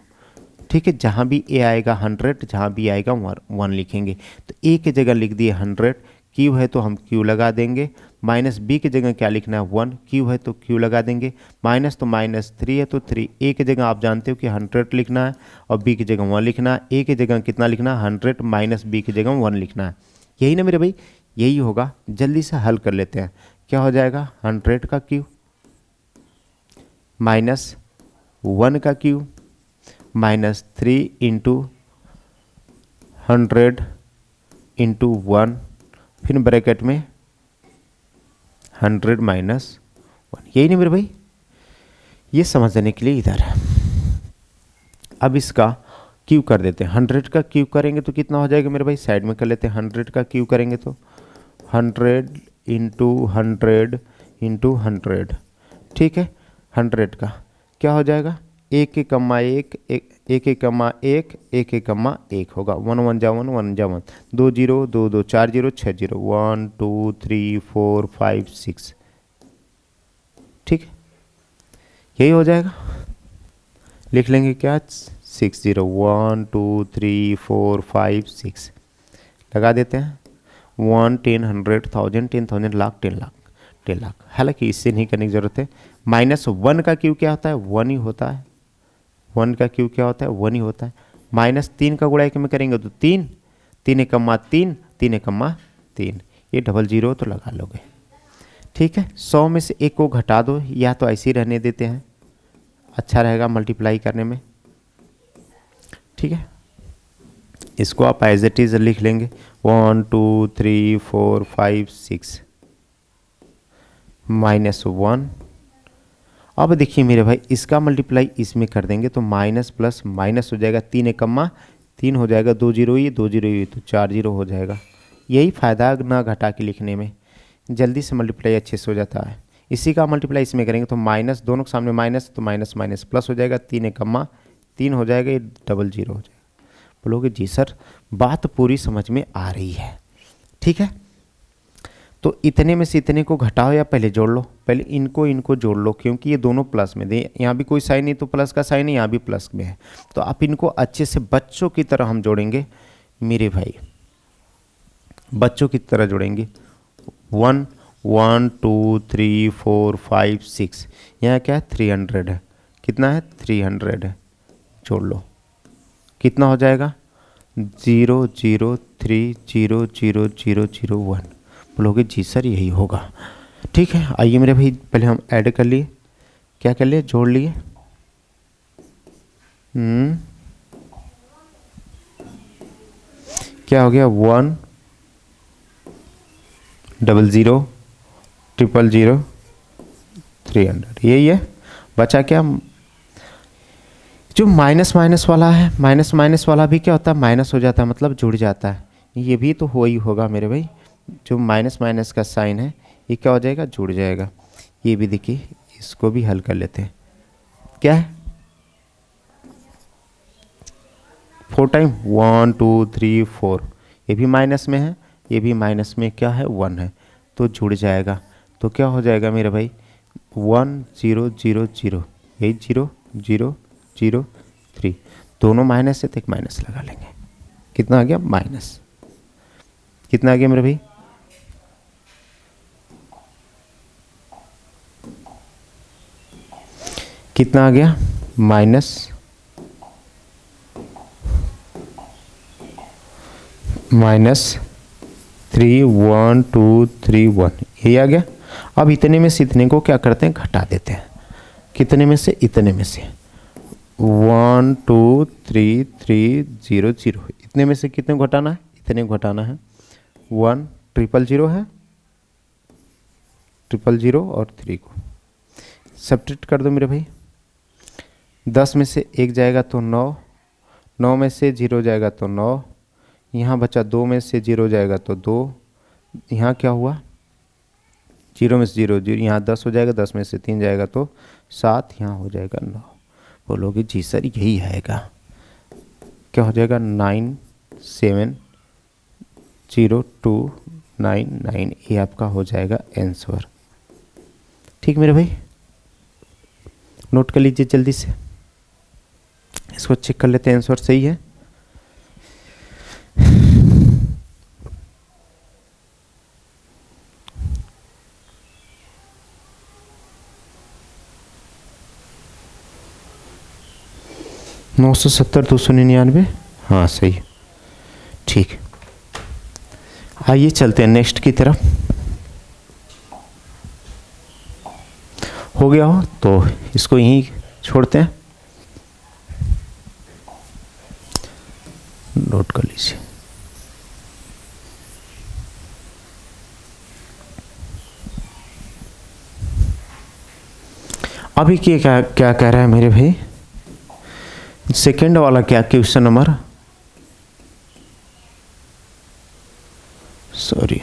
ठीक है, जहाँ भी a आएगा 100, जहाँ भी आएगा 1 लिखेंगे। तो a की जगह लिख दिए 100, क्यू है तो हम क्यू लगा देंगे, माइनस बी की जगह क्या लिखना है 1, क्यू है तो क्यू लगा देंगे, माइनस तो माइनस 3 है तो 3, ए की जगह आप जानते हो कि 100 लिखना है और बी की जगह 1 लिखना है, ए की जगह कितना लिखना है 100 माइनस बी की जगह 1 लिखना है। यही ना मेरे भाई, यही होगा। जल्दी से हल कर लेते हैं, क्या हो जाएगा 100 का क्यू माइनस 1 का क्यू माइनस 3 इंटू 100 इंटू 1, फिर ब्रैकेट में 100 माइनस 1, यही नहीं मेरे भाई, ये समझने के लिए इधर है। अब इसका क्यू कर देते हैं, 100 का क्यू करेंगे तो कितना हो जाएगा मेरे भाई, साइड में कर लेते हैं। 100 का क्यू करेंगे तो 100 इंटू 100 इंटू 100, ठीक है। 100 का क्या हो जाएगा, एक एक कम्मा एक, एक एक कम्मा एक, एक एक कम्मा एक होगा, 1 1 जा 1 1 जा 1, 2 0 2 2 4 0 6 0, 1 2 3 4 5 6, ठीक है, यही हो जाएगा। लिख लेंगे क्या 6 0, 1 2 3 4 5 6 लगा देते हैं। 1 10 100 1000 10,000 लाख 10 लाख 10 लाख। हालांकि इससे नहीं करने की जरूरत है। माइनस 1 का क्यू क्या होता है 1 ही होता है, 1 का क्यू क्या होता है 1 ही होता है। माइनस 3 का गुणा एक में करेंगे तो 3, 3 एकम्मा 3, 3 एकम्मा 3, ये 00 तो लगा लोगे, ठीक है। 100 में से एक को घटा दो, या तो ऐसे ही रहने देते हैं, अच्छा रहेगा मल्टीप्लाई करने में, ठीक है। इसको आप एज इट इज लिख लेंगे 1 2 3 4 5 6 माइनस 1। अब देखिए मेरे भाई इसका मल्टीप्लाई इसमें कर देंगे तो माइनस प्लस माइनस हो जाएगा, 3 एकम्मा 3 हो जाएगा, 2 0 ये 2 0 ये तो 4 0 हो जाएगा। यही फ़ायदा ना घटा के लिखने में, जल्दी से मल्टीप्लाई अच्छे से हो जाता है। इसी का मल्टीप्लाई इसमें करेंगे तो माइनस, दोनों के सामने माइनस तो माइनस माइनस प्लस हो जाएगा, 3 एकम्मा 3 हो जाएगा, ये 00 हो जाएगा। बोलोगे जी सर बात पूरी समझ में आ रही है, ठीक है। तो इतने में से इतने को घटाओ या पहले जोड़ लो, पहले इनको जोड़ लो, क्योंकि ये दोनों प्लस में दे, यहाँ भी कोई साइन नहीं तो प्लस का साइन है, यहाँ भी प्लस में है। तो आप इनको अच्छे से बच्चों की तरह हम जोड़ेंगे मेरे भाई, बच्चों की तरह जोड़ेंगे। 1 1 2 3 4 5 6, यहाँ क्या है 300 है, कितना है 300 है, जोड़ लो कितना हो जाएगा 0 0 3 0 0 0 0 1। बोलोगे जी सर यही होगा, ठीक है। आइए मेरे भाई पहले हम ऐड कर लिए, क्या कर लिए जोड़ लिए, क्या हो गया 1 0 0 0 0 300, यही है। बचा क्या, जो माइनस माइनस वाला है, माइनस माइनस वाला भी क्या होता है माइनस हो जाता है, मतलब जुड़ जाता है। ये भी तो हो ही होगा मेरे भाई, जो माइनस माइनस का साइन है ये क्या हो जाएगा जुड़ जाएगा। ये भी देखिए, इसको भी हल कर लेते हैं, क्या है 4 टाइम 1 2 3 4, ये भी माइनस में है, ये भी माइनस में क्या है 1 है, तो जुड़ जाएगा। तो क्या हो जाएगा मेरे भाई 1 0 0 0, यही 0 0 0 3, दोनों माइनस है तो एक माइनस लगा लेंगे, कितना आ गया माइनस, कितना आ गया मेरे भाई? कितना आ गया? माइनस 3 1 2 3 1, ये आ गया। अब इतने में से इतने को क्या करते हैं? घटा देते हैं। कितने में से? इतने में से 1 2 3 3 0 0, इतने में से कितने को घटाना है? इतने को घटाना है। 1 0 है, 0 और 3 को सब्ट्रैक्ट कर दो मेरे भाई। 10 में से 1 जाएगा तो 9, 9 में से 0 जाएगा तो 9, यहाँ बचा 2 में से 0 जाएगा तो 2, यहाँ क्या हुआ? 0 में से 0 0, यहाँ 10 हो जाएगा, 10 में से 3 जाएगा तो 7, यहाँ हो जाएगा 9। बोलोगे जी सर यही आएगा, क्या हो जाएगा? 9 7 0 2 9 9, ये आपका हो जाएगा आंसर। ठीक मेरे भाई, नोट कर लीजिए जल्दी से, इसको चेक कर लेते हैं आंसर सही है। नौ सौ 299, हाँ सही, ठीक। आइए चलते हैं नेक्स्ट की तरफ। हो गया हो तो इसको यहीं छोड़ते हैं, नोट कर लीजिए। अभी क्या क्या कह रहा है मेरे भाई? सेकेंड वाला क्या question number, sorry,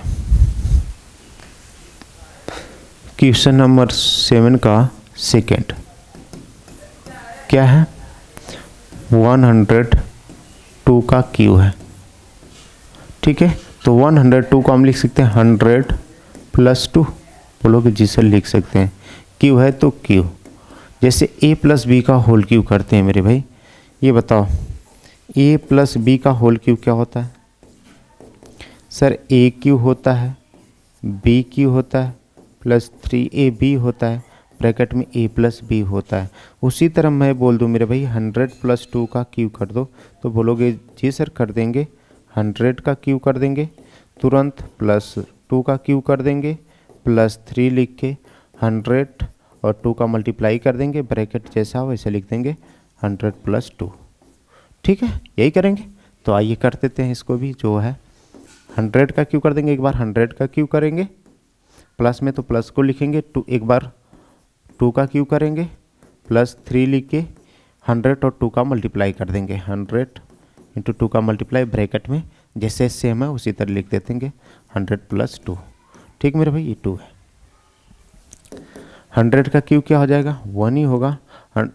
question number 7 का सेकेंड क्या है? 102 का क्यू है। ठीक है, तो 102 को हम लिख सकते हैं 100 + 2। बोलोगे जी सर लिख सकते हैं, क्यू है तो क्यू, जैसे a + b का होल क्यू करते हैं मेरे भाई। ये बताओ a + b का होल क्यू क्या होता है? सर a क्यू होता है, b क्यू होता है, प्लस 3ab होता है, ब्रैकेट में a + b होता है। उसी तरह मैं बोल दूं मेरे भाई 100 + 2 का क्यू कर दो, तो बोलोगे जी सर कर देंगे, 100 का क्यू कर देंगे तुरंत, प्लस 2 का क्यू कर देंगे, प्लस 3 लिख के 100 और 2 का मल्टीप्लाई कर देंगे, ब्रैकेट जैसा वैसे लिख देंगे 100 + 2। ठीक है, यही करेंगे। तो आइए कर देते हैं इसको भी, जो है 100 का क्यू कर देंगे, एक बार 100 का क्यू करेंगे, प्लस में तो प्लस को लिखेंगे, एक बार 2 का क्यू करेंगे, प्लस 3 लिख के 100 और 2 का मल्टीप्लाई कर देंगे, 100 × 2 का मल्टीप्लाई, ब्रैकेट में जैसे सेम है उसी तरह लिख देते 100 + 2। ठीक मेरे भाई, ये 2 है। 100 का क्यू क्या हो जाएगा? 1 ही होगा,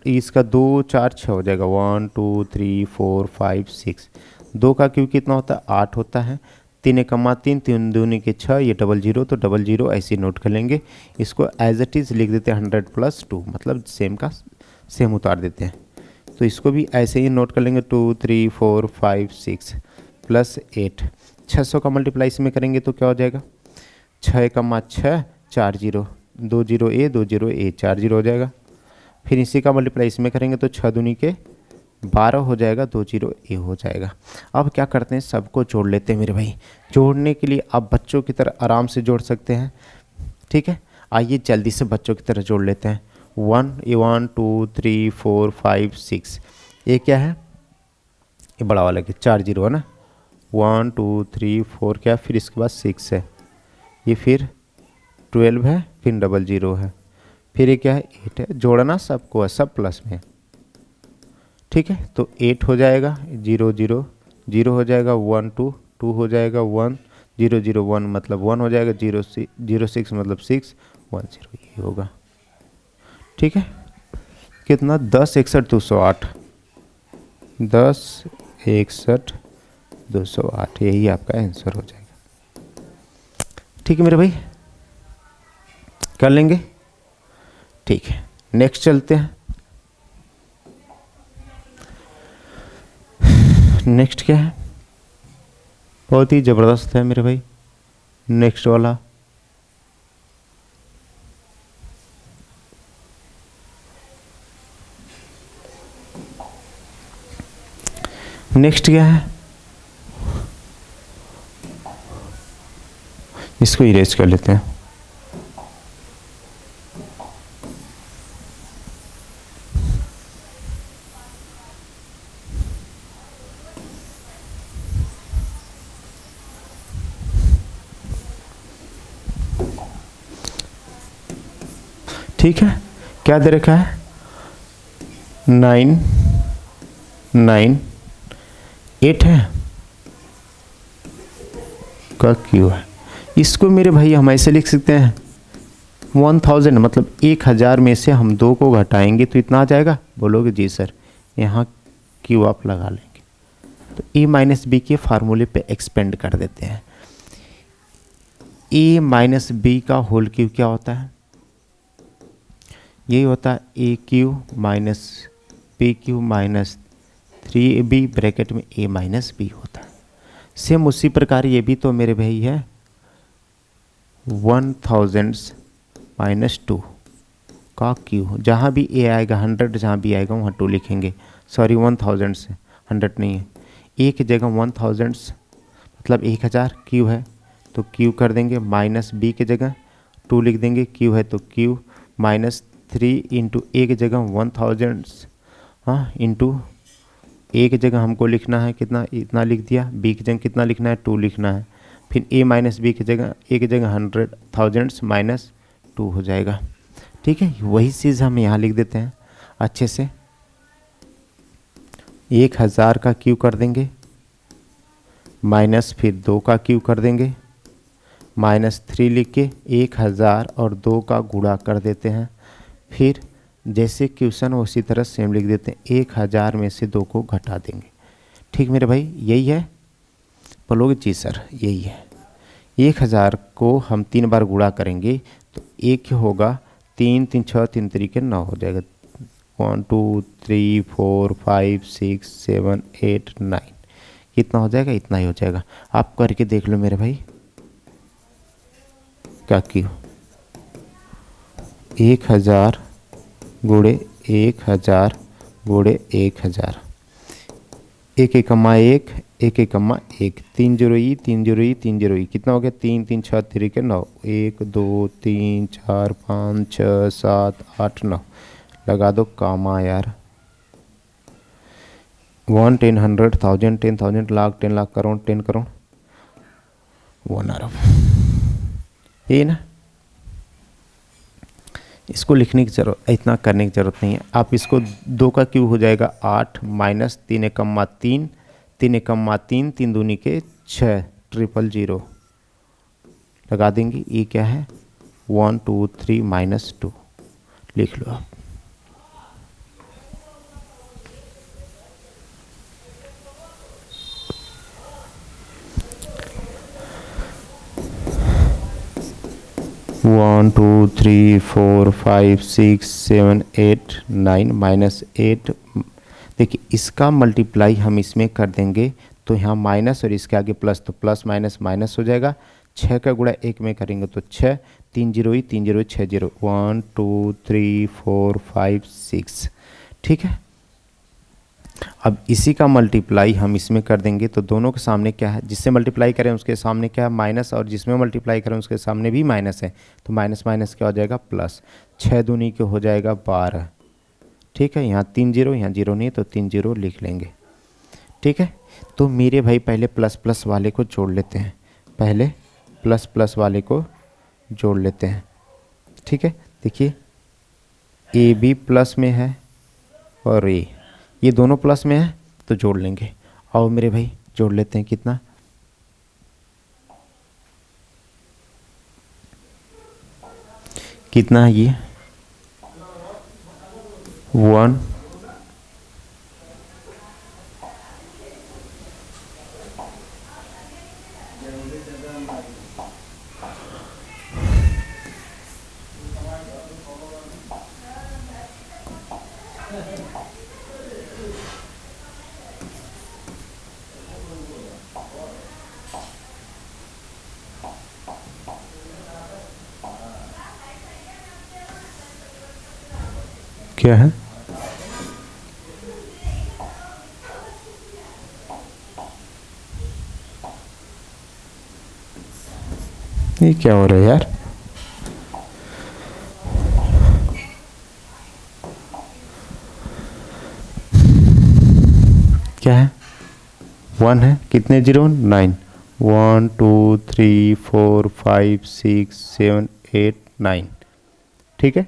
इसका 2 4 6 हो जाएगा, 1 2 3 4 5 6। 2 का क्यू कितना होता है? 8 होता है। 3 × 3 3 दूनी के 6, ये 00 तो 00 ऐसे नोट कर लेंगे। इसको एज इट इज़ लिख देते हैं 100 + 2, मतलब सेम का सेम उतार देते हैं। तो इसको भी ऐसे ही नोट कर लेंगे, 2 3 4 5 6 प्लस 8। 600 का मल्टीप्लाई इसमें करेंगे तो क्या हो जाएगा? 6 × 6 4 0, 2 0 a 2 0 a, 4 0 हो जाएगा। फिर इसी का मल्टीप्लाई इसमें करेंगे तो 6 दूनी के 12 हो जाएगा, 2 0 a हो जाएगा। अब क्या करते हैं, सबको जोड़ लेते हैं मेरे भाई। जोड़ने के लिए आप बच्चों की तरह आराम से जोड़ सकते हैं। ठीक है, आइए जल्दी से बच्चों की तरह जोड़ लेते हैं। 1 2 3 4 5 6, ये क्या है? ये बड़ा वाला क्या? 4 0 है ना। 1 2 3 4 क्या, फिर इसके बाद 6 है, ये फिर 12 है, फिर 00 है, फिर ये क्या है? 8 है। जोड़ना सबको है, सब प्लस में। ठीक है, तो 8 हो जाएगा, 0 0 0 हो जाएगा, 1 2 2 हो जाएगा, 1 0 0 1 मतलब 1 हो जाएगा, 0 6 मतलब 6 1 0, ये होगा। ठीक है, कितना? 10 61 208, 10 61 208, यही आपका आंसर हो जाएगा। ठीक है मेरे भाई, कर लेंगे। ठीक है, नेक्स्ट चलते हैं। नेक्स्ट क्या है? बहुत ही ज़बरदस्त है मेरे भाई। नेक्स्ट वाला, नेक्स्ट क्या है, इसको इरेज कर लेते हैं। ठीक है, क्या दे रखा है, 9 9 8 है का क्यू है। इसको मेरे भाई हम ऐसे लिख सकते हैं 1000, मतलब 1000 में से हम 2 को घटाएंगे तो इतना आ जाएगा। बोलोगे जी सर, यहाँ क्यू आप लगा लेंगे तो ए माइनस बी के फार्मूले पे एक्सपेंड कर देते हैं। ए माइनस बी का होल क्यू क्या होता है, यही होता है A cube minus P cube minus 3ab bracket में ए माइनस बी होता है। सेम उसी प्रकार ये भी तो मेरे भाई है 1000 माइनस 2 का क्यू, जहाँ भी ए आएगा 100, जहाँ भी आएगा वहाँ 2 लिखेंगे। सॉरी 1000 से 100 नहीं है, ए की जगह 1000 मतलब 1000 क्यू है तो क्यू कर देंगे, माइनस बी की जगह 2 लिख देंगे, क्यू है तो क्यू माइनस 3 इंटू ए की जगह 1000, हाँ इंटू ए की जगह हमको लिखना है कितना, इतना लिख दिया, बी की जगह कितना लिखना है 2 लिखना है, फिर ए माइनस बी की जगह ए की जगह 100,000 माइनस 2 हो जाएगा। ठीक है, वही चीज़ हम यहाँ लिख देते हैं अच्छे से। 1000 का क्यू कर देंगे, माइनस फिर 2 का क्यू कर देंगे, माइनस 3 लिख के 1000 और 2 का गुणा कर देते हैं, फिर जैसे क्वेश्चन उसी तरह सेम लिख देते हैं, 1000 में से 2 को घटा देंगे। ठीक मेरे भाई, यही है। बोलोगे जी सर यही है। 1000 को हम 3 बार गुणा करेंगे तो एक होगा 3 3 6 3 तरीके 9 हो जाएगा, 1 2 3 4 5 6 7 8 9, कितना हो जाएगा, इतना ही हो जाएगा। आप करके देख लो मेरे भाई, क्या क्यों 1000 गुणे 1000 गुणे 1000, एक एकम्मा एक, एक एकम्मा एक, 3 0 ई 3 0 ई 3 0 ई, कितना हो गया 3 3 6 3 9, 1 2 3 4 5 6 7 8 9, लगा दो कामा यार। 1 10 100 1000 10,000 लाख 10 लाख करोड़ 10 करोड़ 1 अरब, ये ना। इसको लिखने की जरूरत, इतना करने की ज़रूरत नहीं है। आप इसको 2 का क्यूब हो जाएगा 8 माइनस 3 एकम्मा 3 3 एकम्मा 3 3 दूनी के 6 000 लगा देंगे। ये क्या है 1 2 3 माइनस 2 लिख लो आप। वन टू 3 4 5 6 7 8 9 माइनस 8, देखिए इसका मल्टीप्लाई हम इसमें कर देंगे तो यहाँ माइनस और इसके आगे प्लस, तो प्लस माइनस माइनस हो जाएगा। 6 का गुणा 1 में करेंगे तो 6 3 0 3 0 6 0, 1 2 3 4 5 6। ठीक है, अब इसी का मल्टीप्लाई हम इसमें कर देंगे तो दोनों के सामने क्या है, जिससे मल्टीप्लाई करें उसके सामने क्या है माइनस, और जिसमें मल्टीप्लाई करें उसके सामने भी माइनस है, तो माइनस माइनस क्या हो जाएगा प्लस। 6 दूनी के हो जाएगा 12। ठीक है, यहाँ 3 0, यहाँ 0 नहीं तो 3 0 लिख लेंगे। ठीक है, तो मेरे भाई पहले प्लस प्लस वाले को जोड़ लेते हैं, पहले प्लस प्लस वाले को जोड़ लेते हैं। ठीक है, देखिए ए भी प्लस में है और ये दोनों प्लस में है तो जोड़ लेंगे। और मेरे भाई जोड़ लेते हैं, कितना कितना है ये 1 1 क्या है? ये क्या हो रहा है यार? क्या है? 1 है, कितने जीरो? 9। 1 2 3 4 5 6 7 8 9। ठीक है,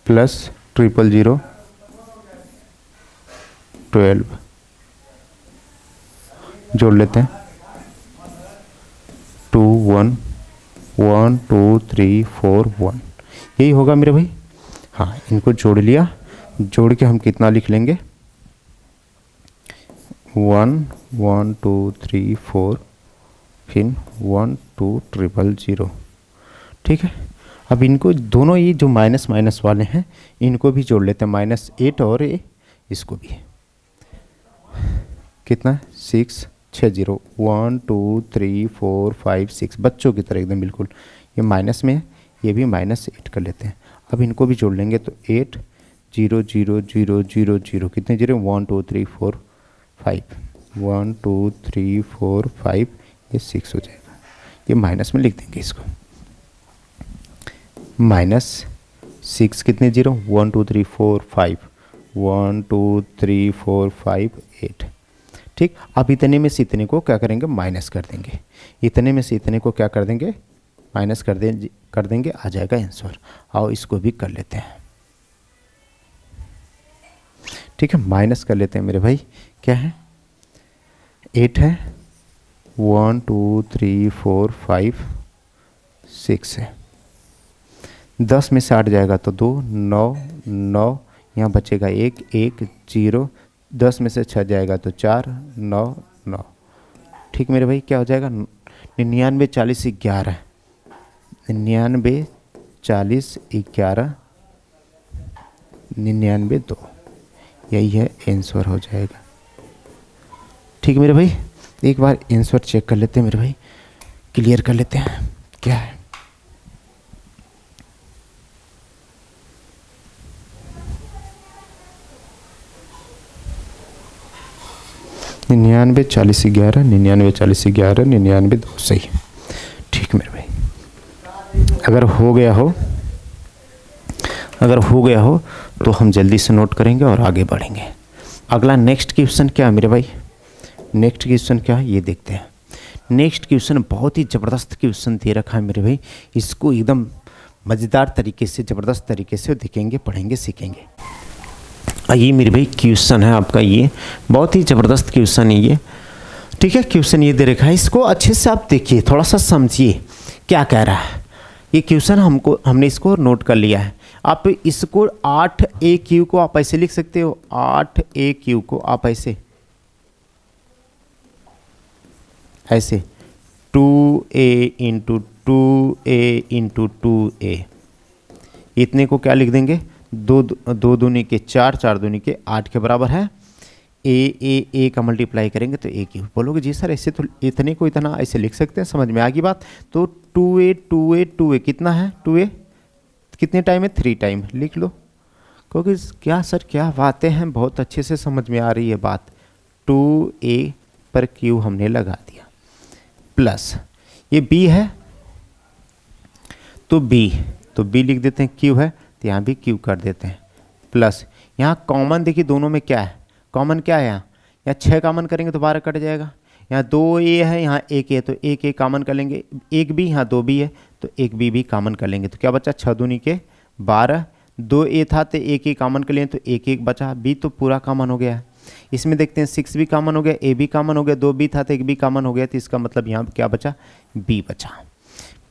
प्लस 000 12 जोड़ लेते हैं। 2 1 1 2 3 4 1, यही होगा मेरे भाई। हाँ, इनको जोड़ लिया। जोड़ के हम कितना लिख लेंगे? 1 1 2 3 4, फिर 1 2 000। ठीक है, अब इनको दोनों ये जो माइनस माइनस वाले हैं इनको भी जोड़ लेते हैं, -8 और ये इसको भी। कितना? 6 6 0 1 2 3 4 5 6, बच्चों की तरह एकदम बिल्कुल। ये माइनस में है, ये भी -8 कर लेते हैं। अब इनको भी जोड़ लेंगे तो 8 0 0 0 0 0, कितने जीरो? 1 2 3 4 5, 1 2 3 4 5, ये 6 हो जाएगा। ये माइनस में लिख देंगे इसको। -6 कितने जीरो? 1 2 3 4 5, 1 2 3 4 5 8। ठीक, अब इतने में से इतने को क्या करेंगे? माइनस कर देंगे। इतने में से इतने को क्या कर देंगे? माइनस कर देंगे, आ जाएगा आंसर। आओ इसको भी कर लेते हैं। ठीक है, माइनस कर लेते हैं मेरे भाई। क्या है? 8 है, 1 2 3 4 5 6 है। 10 में से 8 जाएगा तो 2 9 9, यहाँ बचेगा 1 1 0। 10 में से 6 जाएगा तो 4 9 9। ठीक मेरे भाई, क्या हो जाएगा? 99 40 11, 99 40 11 99 2, यही है आंसर हो जाएगा। ठीक मेरे भाई, एक बार आंसर चेक कर लेते हैं मेरे भाई, क्लियर कर लेते हैं क्या है। निन्यानवे 40 11, 99 40 11, 99 2, सही। ठीक मेरे भाई, अगर हो गया हो तो हम जल्दी से नोट करेंगे और आगे बढ़ेंगे। अगला नेक्स्ट क्वेश्चन क्या है मेरे भाई? नेक्स्ट क्वेश्चन क्या है ये देखते हैं। नेक्स्ट क्वेश्चन बहुत ही ज़बरदस्त क्वेश्चन दे रखा है मेरे भाई। इसको एकदम मज़ेदार तरीके से, ज़बरदस्त तरीके से देखेंगे, पढ़ेंगे, सीखेंगे। ये मेरे भाई क्वेश्चन है आपका, ये बहुत ही ज़बरदस्त क्वेश्चन है ये। ठीक है, क्वेश्चन ये दे रखा है, इसको अच्छे से आप देखिए, थोड़ा सा समझिए क्या कह रहा है। ये क्वेश्चन हमने इसको नोट कर लिया है। आप इसको 8AQ को आप ऐसे लिख सकते हो। 8AQ को आप ऐसे 2A into 2A into 2A, इतने को क्या लिख देंगे? 2 दूनी के 4, 4 दूनी के 8 के बराबर है। ए का मल्टीप्लाई करेंगे तो AQ। बोलोगे जी सर ऐसे तो इतने को इतना ऐसे लिख सकते हैं, समझ में आ गई बात। तो 2A कितना है? 2A कितने टाइम है? 3 टाइम, लिख लो। क्योंकि क्या सर क्या बातें हैं, बहुत अच्छे से समझ में आ रही है बात। 2A पर Q हमने लगा दिया, प्लस ये B है तो B लिख देते हैं। Q है तो यहाँ भी Q कर देते हैं, प्लस यहाँ कॉमन देखिए, दोनों में क्या है? कॉमन क्या है? यहाँ 6 कॉमन करेंगे तो 12 कट जाएगा। यहाँ 2A है, यहाँ 1A है तो 1A कॉमन कर लेंगे। 1B, यहाँ 2B है तो 1B भी कॉमन कर लेंगे। तो क्या बचा? 6 दूनी के 12। 2A था तो 1A कॉमन कर लें तो 1 बचा। B तो पूरा कॉमन हो गया है। इसमें देखते हैं 6 भी कॉमन हो गया, A भी कॉमन हो गया, 2B था तो 1B कॉमन हो गया। तो इसका मतलब यहाँ क्या बचा? B बचा।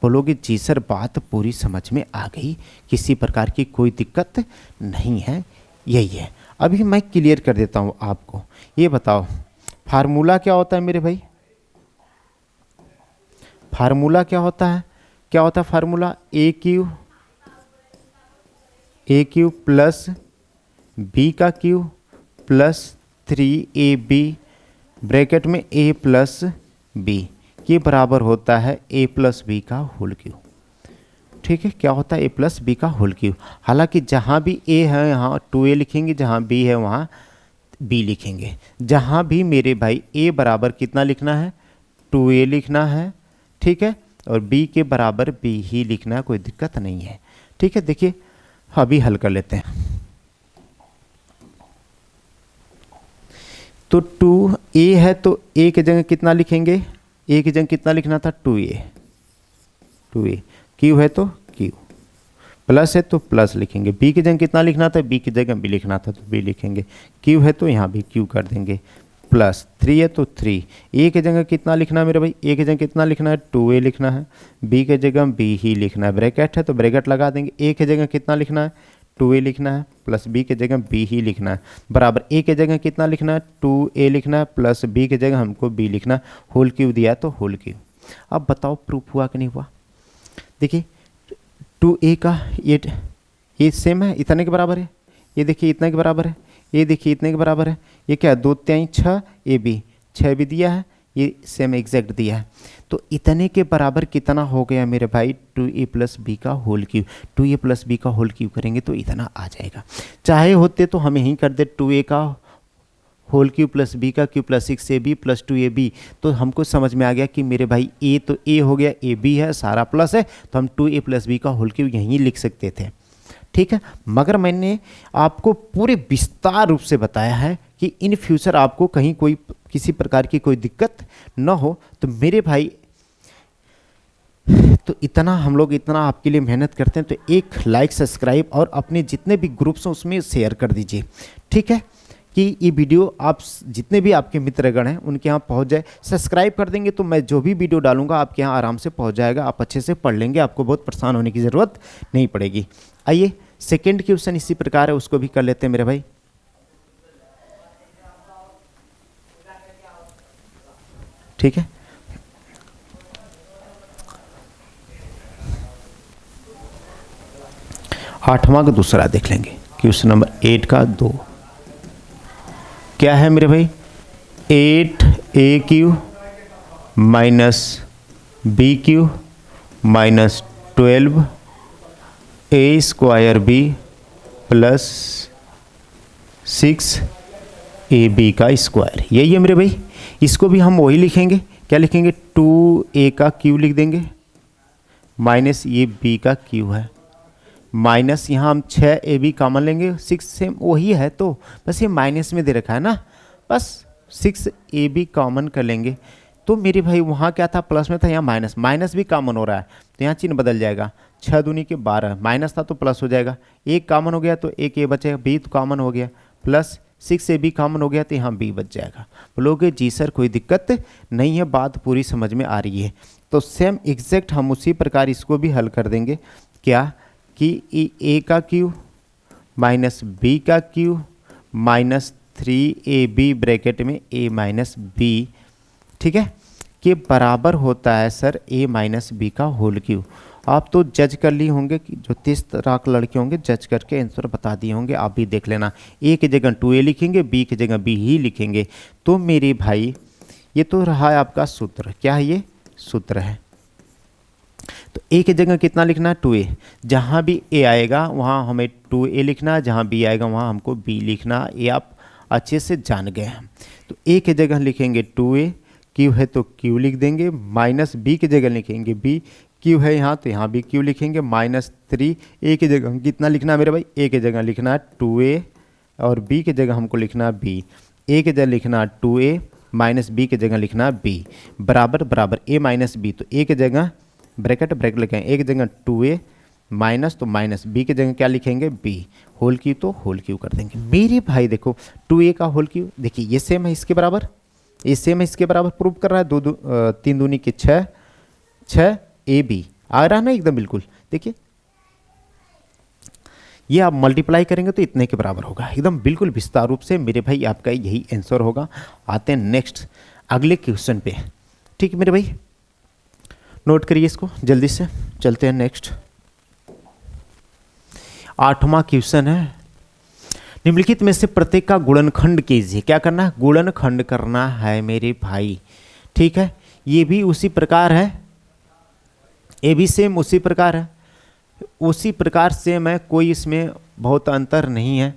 बोलोगे जी सर बात पूरी समझ में आ गई, किसी प्रकार की कोई दिक्कत नहीं है, यही है। अभी मैं क्लियर कर देता हूँ आपको। ये बताओ फार्मूला क्या होता है मेरे भाई? फार्मूला क्या होता है? क्या होता है फार्मूला? AQ प्लस B का Q प्लस 3AB ब्रैकेट में A प्लस B, ये बराबर होता है A प्लस B का होल क्यू। ठीक है, क्या होता है ए प्लस बी का होल क्यूब। हालांकि जहाँ भी ए है यहाँ 2a लिखेंगे, जहाँ बी है वहाँ बी लिखेंगे। जहाँ भी मेरे भाई ए बराबर कितना लिखना है 2a लिखना है, ठीक है, और बी के बराबर बी ही लिखना है, कोई दिक्कत नहीं है। ठीक है, देखिए अभी हल कर लेते हैं। तो 2a है तो a की जगह कितना लिखेंगे, a की जगह कितना लिखना था 2a, क्यू है तो क्यू, प्लस है तो प्लस लिखेंगे। b की जगह कितना लिखना था, b की जगह b लिखना था तो b लिखेंगे। q है तो यहाँ भी q कर देंगे, प्लस 3 है तो 3। a की जगह कितना लिखना है मेरे भाई, a की जगह कितना लिखना है 2a लिखना है, b की जगह b ही लिखना है, ब्रैकेट है तो ब्रैकेट लगा देंगे। a की जगह कितना लिखना है 2a लिखना है, प्लस b की जगह b ही लिखना है, बराबर a की जगह कितना लिखना है 2a लिखना है, प्लस b की जगह हमको b लिखना है, होल क्यूब दिया तो होल क्यूब। अब बताओ प्रूफ हुआ कि नहीं हुआ। देखिए 2a का ये सेम है, इतने के बराबर है, ये देखिए इतने के बराबर है, ये देखिए इतने के बराबर है, ये क्या 2 3 6, ये भी 6 भी दिया है, ये सेम एग्जैक्ट दिया है। तो इतने के बराबर कितना हो गया मेरे भाई 2a प्लस बी का whole cube. 2a plus b का होल क्यूब करेंगे तो इतना आ जाएगा। चाहे होते तो हम यहीं कर दे 2a का होल क्यूब प्लस बी का cube plus 6ab plus 2ab, तो हमको समझ में आ गया कि मेरे भाई a तो a हो गया, a b है, सारा प्लस है, तो हम 2a प्लस बी का होल क्यूब यहीं लिख सकते थे। ठीक है, मगर मैंने आपको पूरे विस्तार रूप से बताया है कि इन फ्यूचर आपको कहीं कोई किसी प्रकार की कोई दिक्कत न हो। तो मेरे भाई तो इतना हम लोग इतना आपके लिए मेहनत करते हैं, तो एक लाइक सब्सक्राइब और अपने जितने भी ग्रुप्स हैं उसमें शेयर कर दीजिए। ठीक है, कि ये वीडियो आप जितने भी आपके मित्रगण हैं उनके यहाँ पहुँच जाए। सब्सक्राइब कर देंगे तो मैं जो भी वीडियो डालूंगा आपके यहाँ आराम से पहुँच जाएगा, आप अच्छे से पढ़ लेंगे, आपको बहुत परेशान होने की ज़रूरत नहीं पड़ेगी। आइए सेकेंड क्वेश्चन इसी प्रकार है, उसको भी कर लेते हैं मेरे भाई। ठीक है, आठवां का दूसरा देख लेंगे, क्वेश्चन नंबर 8 का 2। क्या है मेरे भाई 8a³ minus b³ minus 12a² plus 6ab का स्क्वायर, यही है मेरे भाई। इसको भी हम वही लिखेंगे, क्या लिखेंगे 2a का क्यू लिख देंगे, माइनस ये b का क्यू है, माइनस यहाँ हम 6ab कॉमन लेंगे, 6 सेम वही है, तो बस ये माइनस में दे रखा है ना, बस 6ab कॉमन कर लेंगे। तो मेरे भाई वहाँ क्या था प्लस में था, यहाँ माइनस, माइनस भी कॉमन हो रहा है तो यहाँ चिन्ह बदल जाएगा, 6 दूनी के 12, माइनस था तो प्लस हो जाएगा, एक कॉमन हो गया तो एक ए बचेगा, b तो कॉमन हो गया, प्लस 6ab कॉमन हो गया तो यहाँ b बच जाएगा। बोलोगे जी सर कोई दिक्कत नहीं है, बात पूरी समझ में आ रही है। तो सेम एग्जैक्ट हम उसी प्रकार इसको भी हल कर देंगे, क्या कि a का क्यू माइनस b का क्यू माइनस 3ab ब्रैकेट में a माइनस b, ठीक है, के बराबर होता है सर a माइनस b का होल क्यू। आप तो जज कर लिए होंगे कि जो 30 लाख लड़के होंगे जज करके आंसर बता दिए होंगे, आप भी देख लेना। a की जगह 2a लिखेंगे, b की जगह b ही लिखेंगे। तो मेरे भाई ये तो रहा है आपका सूत्र, क्या है ये सूत्र है। तो a की जगह कितना लिखना है 2a, जहाँ भी a आएगा वहाँ हमें 2a लिखना है, जहाँ b आएगा वहाँ हमको b लिखना, ये आप अच्छे से जान गए हैं। तो a की जगह लिखेंगे 2a, q है तो q लिख देंगे, माइनस b की जगह लिखेंगे b, q है यहाँ तो यहाँ भी q लिखेंगे, माइनस 3, a की जगह कितना लिखना है मेरे भाई, a की जगह लिखना है 2a और b की जगह हमको लिखना है b, a की जगह लिखना है 2a माइनस b की जगह लिखना है b, बराबर बराबर a माइनस b, तो a की जगह ब्रैकेट लिखेंगे, a की जगह 2a माइनस तो माइनस, b की जगह क्या लिखेंगे b, होल क्यू तो होल क्यू कर देंगे। मेरे भाई देखो 2a का होल क्यू, देखिए ये सेम है इसके बराबर, ये सेम है इसके बराबर, प्रूव कर रहा है 3 दूनी के 6, 6ab आ रहा है ना एकदम बिल्कुल। देखिए ये आप मल्टीप्लाई करेंगे तो इतने के बराबर होगा, एकदम बिल्कुल विस्तार रूप से मेरे भाई आपका यही आंसर होगा। आते हैं नेक्स्ट अगले क्वेश्चन पे, ठीक है मेरे भाई, नोट करिए इसको जल्दी से, चलते हैं नेक्स्ट। 8वां क्वेश्चन है, निम्नलिखित में से प्रत्येक का गुणनखंड कीजिए। क्या करना है, गुणनखंड करना है मेरे भाई। ठीक है, ये भी उसी प्रकार है, ये भी सेम उसी प्रकार है। उसी प्रकार सेम है, कोई इसमें बहुत अंतर नहीं है।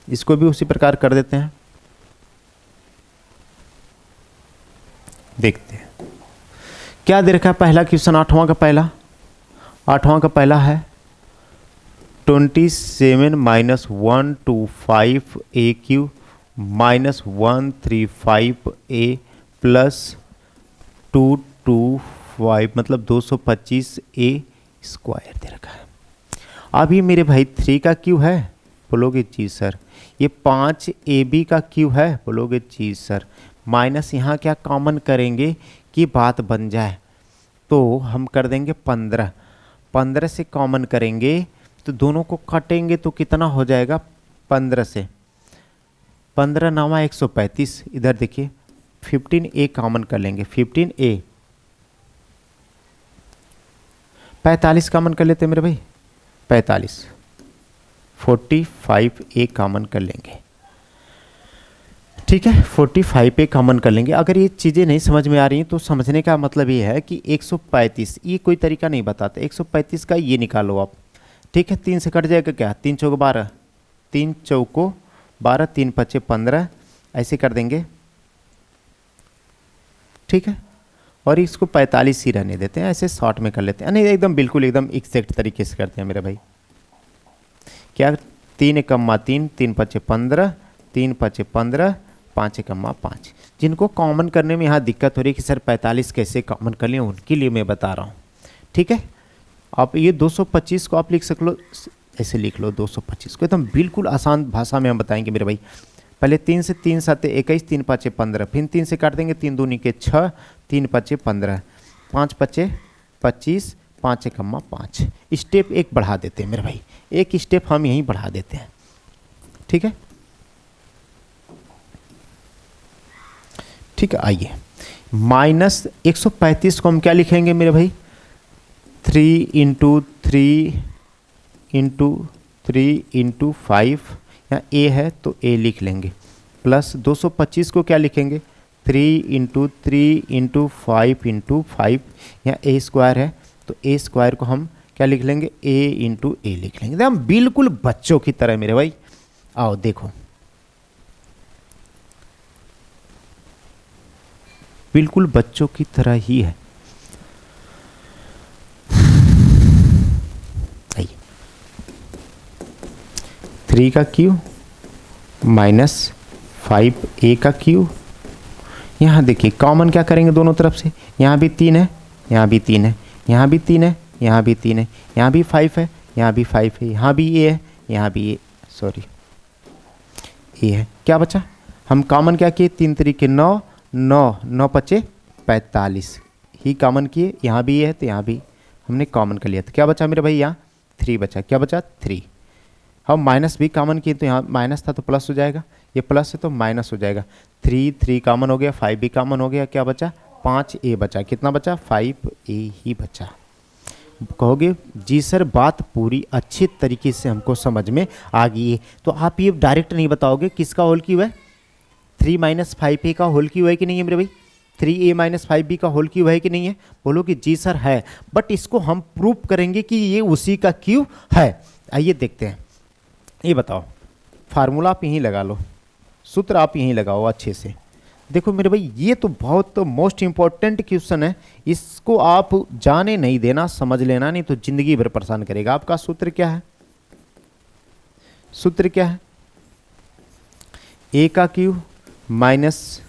इसको भी उसी प्रकार कर देते हैं, देखते हैं क्या दे रखा है। पहला क्वेश्चन 8वां का पहला है 27 माइनस 125 ए क्यू माइनस 135 ए प्लस 225 मतलब 225 ए स्क्वायर दे रखा है। अब ये मेरे भाई 3 का क्यू है, बोलोगे जी सर। ये 5 ए बी का क्यू है, बोलोगे जी सर। माइनस यहाँ क्या कॉमन करेंगे कि बात बन जाए, तो हम कर देंगे 15 से कॉमन करेंगे तो दोनों को काटेंगे तो कितना हो जाएगा 15 से 15 9 135। इधर देखिए 15a कॉमन कर लेंगे, 15a 45 कॉमन कर लेते हैं मेरे भाई, 45 45a कॉमन कर लेंगे, ठीक है 45a कॉमन कर लेंगे। अगर ये चीज़ें नहीं समझ में आ रही हैं तो समझने का मतलब ये है कि 135 ये कोई तरीका नहीं बताते, 135 का ये निकालो आप, ठीक है। 3 से कट जाएगा क्या, 3 चौको 12, 3 चौको 12, 3 पचे 15, ऐसे कर देंगे, ठीक है। और इसको 45 ही रहने देते हैं, ऐसे शॉर्ट में कर लेते हैं, नहीं एकदम बिल्कुल एकदम एग्जैक्ट तरीके से करते हैं मेरे भाई। क्या 3 एकम्मा 3, 3 पचे 15, 3 पचे 15, 5 एकम्मा 5। जिनको कॉमन करने में यहाँ दिक्कत हो रही है कि सर 45 कैसे कॉमन कर लें, उनके लिए मैं बता रहा हूँ, ठीक है। आप ये 225 को आप लिख सक लो, ऐसे लिख लो 225 को, एकदम बिल्कुल आसान भाषा में हम बताएंगे मेरे भाई। पहले 3 से 3 7 21, 3 5 15, फिर 3 से काट देंगे, 3 दूनी के 6, 3 5 15, 5 5 25, 5 एकम्मा 5। स्टेप एक बढ़ा देते हैं मेरे भाई, एक स्टेप हम यहीं बढ़ा देते हैं, ठीक है। ठीक है, आइए माइनस 135 को हम क्या लिखेंगे मेरे भाई, 3 इंटू 3 इंटू 3 इंटू 5, यहाँ ए है तो ए लिख लेंगे, प्लस 225 को क्या लिखेंगे, 3 इंटू 3 इंटू 5 इंटू 5, यहाँ ए स्क्वायर है तो ए स्क्वायर को हम क्या लिख लेंगे, ए इंटू ए लिख लेंगे। हम बिल्कुल बच्चों की तरह मेरे भाई, आओ देखो बिल्कुल बच्चों की तरह ही है। आइए 3 का क्यू माइनस 5a का क्यू, यहाँ देखिए कॉमन क्या करेंगे दोनों तरफ से, यहाँ भी 3 है, यहाँ भी 3 है, यहाँ भी 3 है, यहाँ भी 3 है, यहाँ भी 5 है, यहाँ भी 5 है, यहाँ भी a है, यहाँ भी a सॉरी a है। क्या बचा, हम कॉमन क्या किए, 3 तरीके 9 9 9 पचे 45 ही कॉमन किए, यहाँ भी ये है तो यहाँ भी हमने कॉमन कर लिया, तो क्या बचा मेरे भाई, यहाँ 3 बचा। क्या बचा 3। हम माइनस भी कॉमन किए तो यहाँ माइनस था तो प्लस हो जाएगा, ये प्लस है तो माइनस हो जाएगा, 3 कॉमन हो गया, 5 भी कॉमन हो गया, क्या बचा 5a बचा। कितना बचा 5a ही बचा। कहोगे जी सर बात पूरी अच्छी तरीके से हमको समझ में आ गई है, तो आप ये डायरेक्ट नहीं बताओगे किसका होल क्यूब है, 3 माइनस 5a का होल क्यूब है कि नहीं है मेरे भाई, 3a माइनस 5b का होल क्यूब है कि नहीं है, बोलोगे जी सर है, बट इसको हम प्रूफ करेंगे कि ये उसी का क्यूब है। आइए देखते हैं, ये बताओ फार्मूला आप यहीं लगा लो, सूत्र आप यहीं लगाओ अच्छे से। देखो मेरे भाई ये तो बहुत मोस्ट इम्पॉर्टेंट क्वेश्चन है, इसको आप जाने नहीं देना, समझ लेना, नहीं तो जिंदगी भर परेशान करेगा। आपका सूत्र क्या है, सूत्र क्या है, a का क्यूब माइनस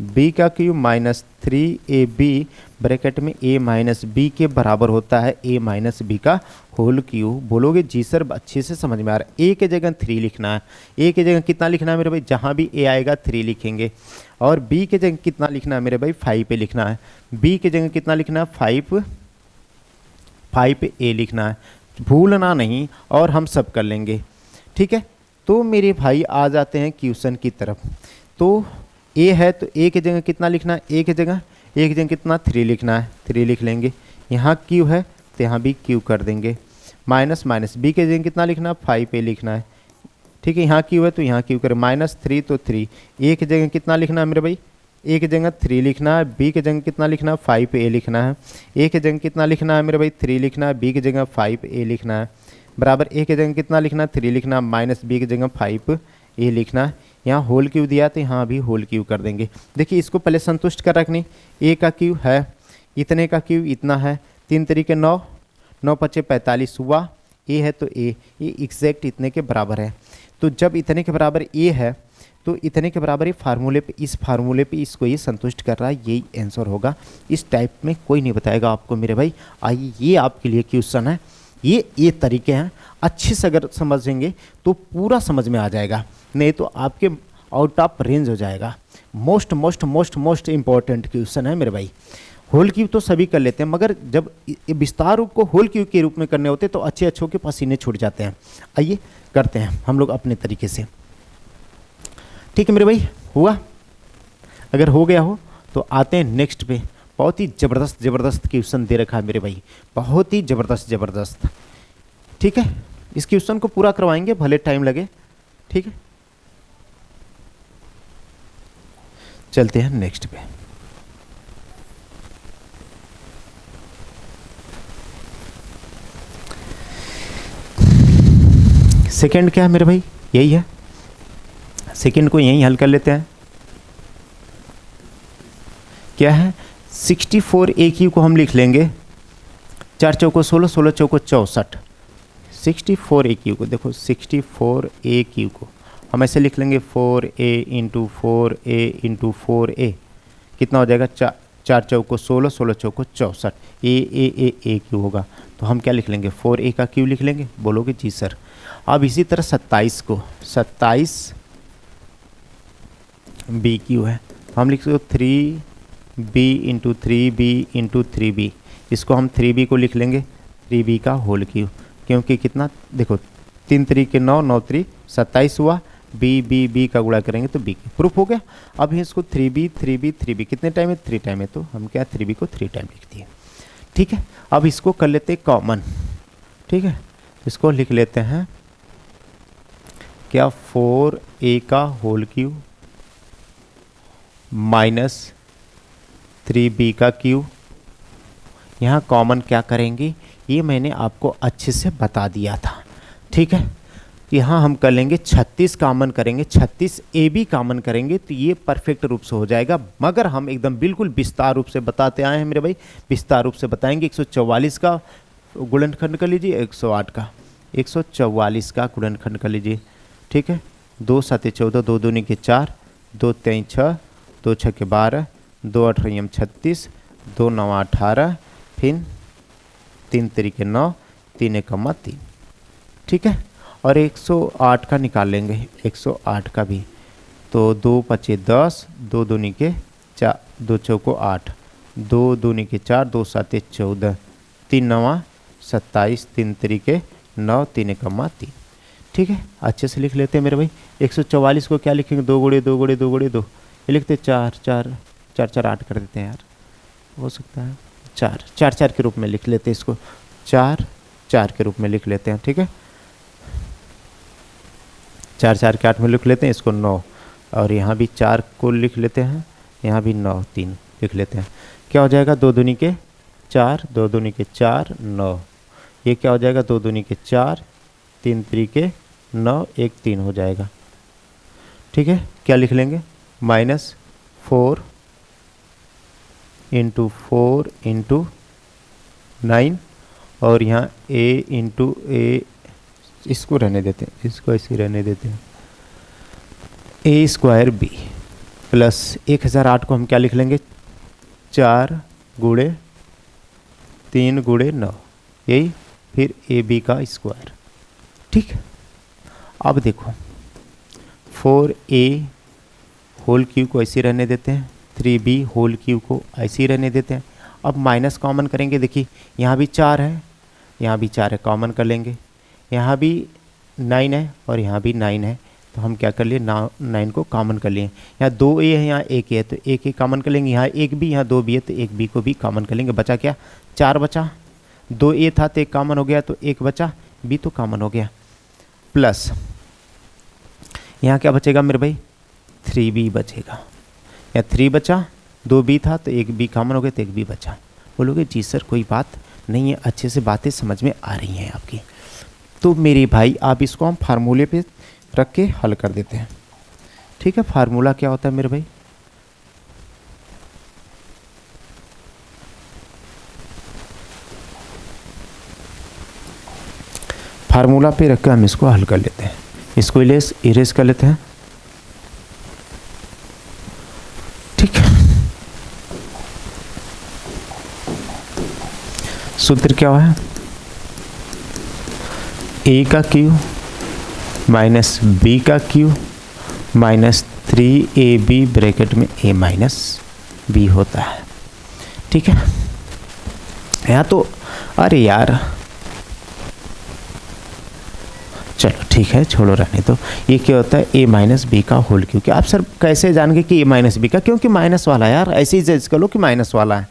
b का क्यूब माइनस 3ab ब्रैकेट में a माइनस b के बराबर होता है a माइनस b का होल क्यूब। बोलोगे जी सर अच्छे से समझ में आ रहा है, a के जगह 3 लिखना है, a के जगह कितना लिखना है मेरे भाई, जहाँ भी a आएगा 3 लिखेंगे, और b के जगह कितना लिखना है मेरे भाई 5 पे लिखना है, b के जगह कितना लिखना है 5 पे a लिखना है, भूलना नहीं, और हम सब कर लेंगे, ठीक है। तो मेरे भाई आ जाते हैं क्वेश्चन की तरफ। तो a है तो a के जगह कितना लिखना है, a के जगह कितना 3 लिखना है, 3 लिख लेंगे। यहाँ q है तो यहाँ भी q कर देंगे, माइनस माइनस b के जगह कितना लिखना है 5a लिखना है, ठीक है। यहाँ q है तो यहाँ q करें, माइनस 3 तो 3, a के जगह कितना लिखना है मेरे भाई ए की जगह 3 लिखना है, बी की जगह कितना लिखना है 5a लिखना है। ए की जगह कितना लिखना है मेरे भाई 3 लिखना है, बी की जगह 5a लिखना है, बराबर ए की जगह कितना लिखना है 3 लिखना है, माइनस बी की जगह 5a लिखना है। यहाँ होल क्यू दिया तो यहाँ भी होल क्यू कर देंगे। देखिए इसको पहले संतुष्ट कर रखनी, ए का क्यू है इतने का क्यू इतना है, 3 तरीके 9, 9 पचे 45 हुआ, ए है तो ए एग्जैक्ट इतने के बराबर है। तो जब इतने के बराबर ए है तो इतने के बराबर ये फार्मूले पे, इस फार्मूले पे इसको ये संतुष्ट कर रहा है, यही आंसर होगा। इस टाइप में कोई नहीं बताएगा आपको मेरे भाई। आइए ये आपके लिए क्वेश्चन है, ये तरीके हैं, अच्छे से अगर समझेंगे तो पूरा समझ में आ जाएगा, नहीं तो आपके आउट ऑफ रेंज हो जाएगा। Most most most most important question है मेरे भाई। होल क्यू तो सभी कर लेते हैं, मगर जब विस्तार रूप को होल क्यू के रूप में करने होते तो अच्छे अच्छों के पसीने छूट जाते हैं। आइए करते हैं हम लोग अपने तरीके से, ठीक है मेरे भाई। हुआ? अगर हो गया हो तो आते हैं नेक्स्ट पे। बहुत ही ज़बरदस्त ज़बरदस्त क्वेश्चन दे रखा है मेरे भाई, बहुत ही ज़बरदस्त ज़बरदस्त। ठीक है, इस क्वेश्चन को पूरा करवाएंगे भले टाइम लगे। ठीक है, चलते हैं नेक्स्ट पे। सेकंड क्या है मेरे भाई, यही है। सेकंड को यहीं हल कर लेते हैं। क्या है 64 ए क्यू को हम लिख लेंगे 4 चौको 16, 16 चौको 64। 64 ए क्यू को देखो, 64 ए क्यू को हम ऐसे लिख लेंगे 4a into 4a into 4a, कितना हो जाएगा 4 चौको 16, 16 चौको 64, ए क्यू होगा। तो हम क्या लिख लेंगे 4a का क्यू लिख लेंगे। बोलोगे जी सर। अब इसी तरह 27 को, 27 बी क्यू है, हम लिख सकते 3b into 3b into 3b, इसको हम 3b को लिख लेंगे 3b का होल क्यू, क्योंकि कितना देखो 3 तरीके 9, 9 3 27 हुआ, बी का गुणा करेंगे तो बी की प्रूफ हो गया। अब इसको 3b कितने टाइम है 3 टाइम है, तो हम क्या 3b को 3 टाइम लिख दिए। ठीक है, अब इसको कर लेते हैं कॉमन। ठीक है, इसको लिख लेते हैं क्या 4a का होल क्यू माइनस 3b का क्यू। यहाँ कॉमन क्या करेंगे ये मैंने आपको अच्छे से बता दिया था। ठीक है, यहाँ हम कर लेंगे 36 कॉमन करेंगे, 36 ए बी कॉमन करेंगे तो ये परफेक्ट रूप से हो जाएगा। मगर हम एकदम बिल्कुल विस्तार रूप से बताते आए हैं मेरे भाई, विस्तार रूप से बताएंगे। 144 का गुणनखंड कर लीजिए, 108 का, 144 का गुणनखंड कर लीजिए। ठीक है, 2 7 14, 2 दूनी के 4, 2 3 6, 2 6 के 12, 2 8 36, 2 9 18, फिर 3 तरीके 9, 3 1 3। ठीक है, और 108 का निकाल लेंगे, 108 का भी। तो 2 5 10, 2 दूनी के 4, 2 चौको 8, 2 दूनी के 4, 2 7 14, 3 9 27, 3 तरीके 9, 3 1 3। ठीक है, अच्छे से लिख लेते हैं मेरे भाई। 144 को क्या लिखेंगे 2 गुणे 2 गुणे 2 गुणे 2, ये लिखते 4 4 4 4 8 कर देते हैं यार, हो सकता है 4 4 4 के रूप में लिख लेते हैं इसको, 4 4 के रूप में लिख लेते हैं। ठीक है, 4 4 के 8 में लिख लेते हैं इसको 9, और यहाँ भी 4 को लिख लेते हैं, यहाँ भी 9 3 लिख लेते हैं। क्या हो जाएगा 2 दूनी के 4, 2 दूनी के 4 9, ये क्या हो जाएगा 2 दूनी के 4, 3 तरीके 9 1 3 हो जाएगा। ठीक है, क्या लिख लेंगे माइनस 4 इंटू 4 इंटू 9, और यहाँ a इंटू ए, इसको रहने देते हैं, इसको ऐसे रहने देते हैं, a स्क्वायर बी प्लस 1008 को हम क्या लिख लेंगे 4 गुणे 3 गुणे 9, यही फिर ए बी का स्क्वायर। ठीक, अब देखो 4a होल क्यू को ऐसे रहने देते हैं, 3b होल क्यू को ऐसे ही रहने देते हैं। अब माइनस कॉमन करेंगे, देखिए यहाँ भी 4 है, यहाँ भी 4 है, कॉमन कर लेंगे, यहाँ भी 9 है और यहाँ भी 9 है, तो हम क्या कर लिए 9 को कॉमन कर लिए। यहाँ 2a है, यहाँ 1a है, तो 1a कॉमन कर लेंगे, यहाँ 1 b, यहाँ 2b है तो 1b को भी कॉमन कर लेंगे। बचा क्या 4 बचा, 2a था तो 1 कॉमन हो गया तो 1 बचा, b तो कॉमन हो गया, प्लस यहाँ क्या बचेगा मेरे भाई 3b बचेगा। या 3 बचा, 2 बी था तो एक बी कॉमन हो गया तो एक बी बचा। बोलोगे जी सर कोई बात नहीं है, अच्छे से बातें समझ में आ रही हैं आपकी। तो मेरे भाई आप इसको हम फार्मूले पे रख के हल कर देते हैं। ठीक है, फार्मूला क्या होता है मेरे भाई, फार्मूला पे रख के हम इसको हल कर लेते हैं। इसको इरेज कर लेते हैं। ठीक है, सूत्र क्या है, ए का क्यू माइनस बी का क्यू माइनस 3ab ब्रैकेट में a माइनस बी होता है। ठीक है, यहाँ तो अरे यार चलो ठीक है छोड़ो रहने तो। ये क्या होता है a माइनस बी का होल क्यू। क्या आप सर कैसे जान गए कि a माइनस बी का, क्योंकि माइनस वाला है यार, ऐसे ही जज कर लो कि माइनस वाला है।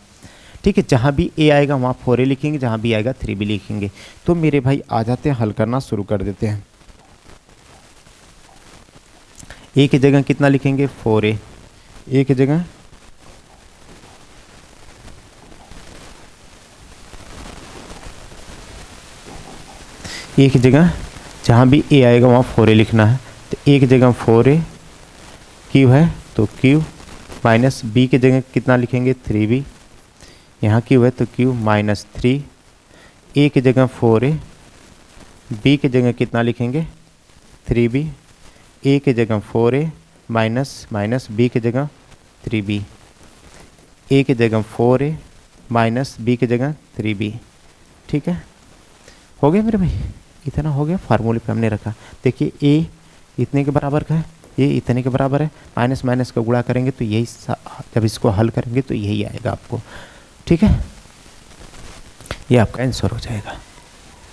ठीक है, जहाँ भी a आएगा वहाँ 4a लिखेंगे, जहाँ भी आएगा 3b लिखेंगे। तो मेरे भाई आ जाते हैं, हल करना शुरू कर देते हैं। a की जगह कितना लिखेंगे 4a, a की जगह a की जगह जहाँ भी a आएगा वहाँ 4a लिखना है। तो a की जगह 4a, q है तो q माइनस b की जगह कितना लिखेंगे 3b, यहाँ q है तो q माइनस 3, a की जगह 4a, b की जगह कितना लिखेंगे 3b, a की जगह 4a माइनस माइनस b की जगह 3b, a की जगह 4a माइनस b की जगह 3b। ठीक है, हो गया मेरे भाई, इतना हो गया, फार्मूले पे हमने रखा। देखिए a इतने के बराबर का है, ये इतने के बराबर है, माइनस माइनस का गुणा करेंगे तो यही, जब इसको हल करेंगे तो यही आएगा आपको। ठीक है, ये आपका आंसर हो जाएगा।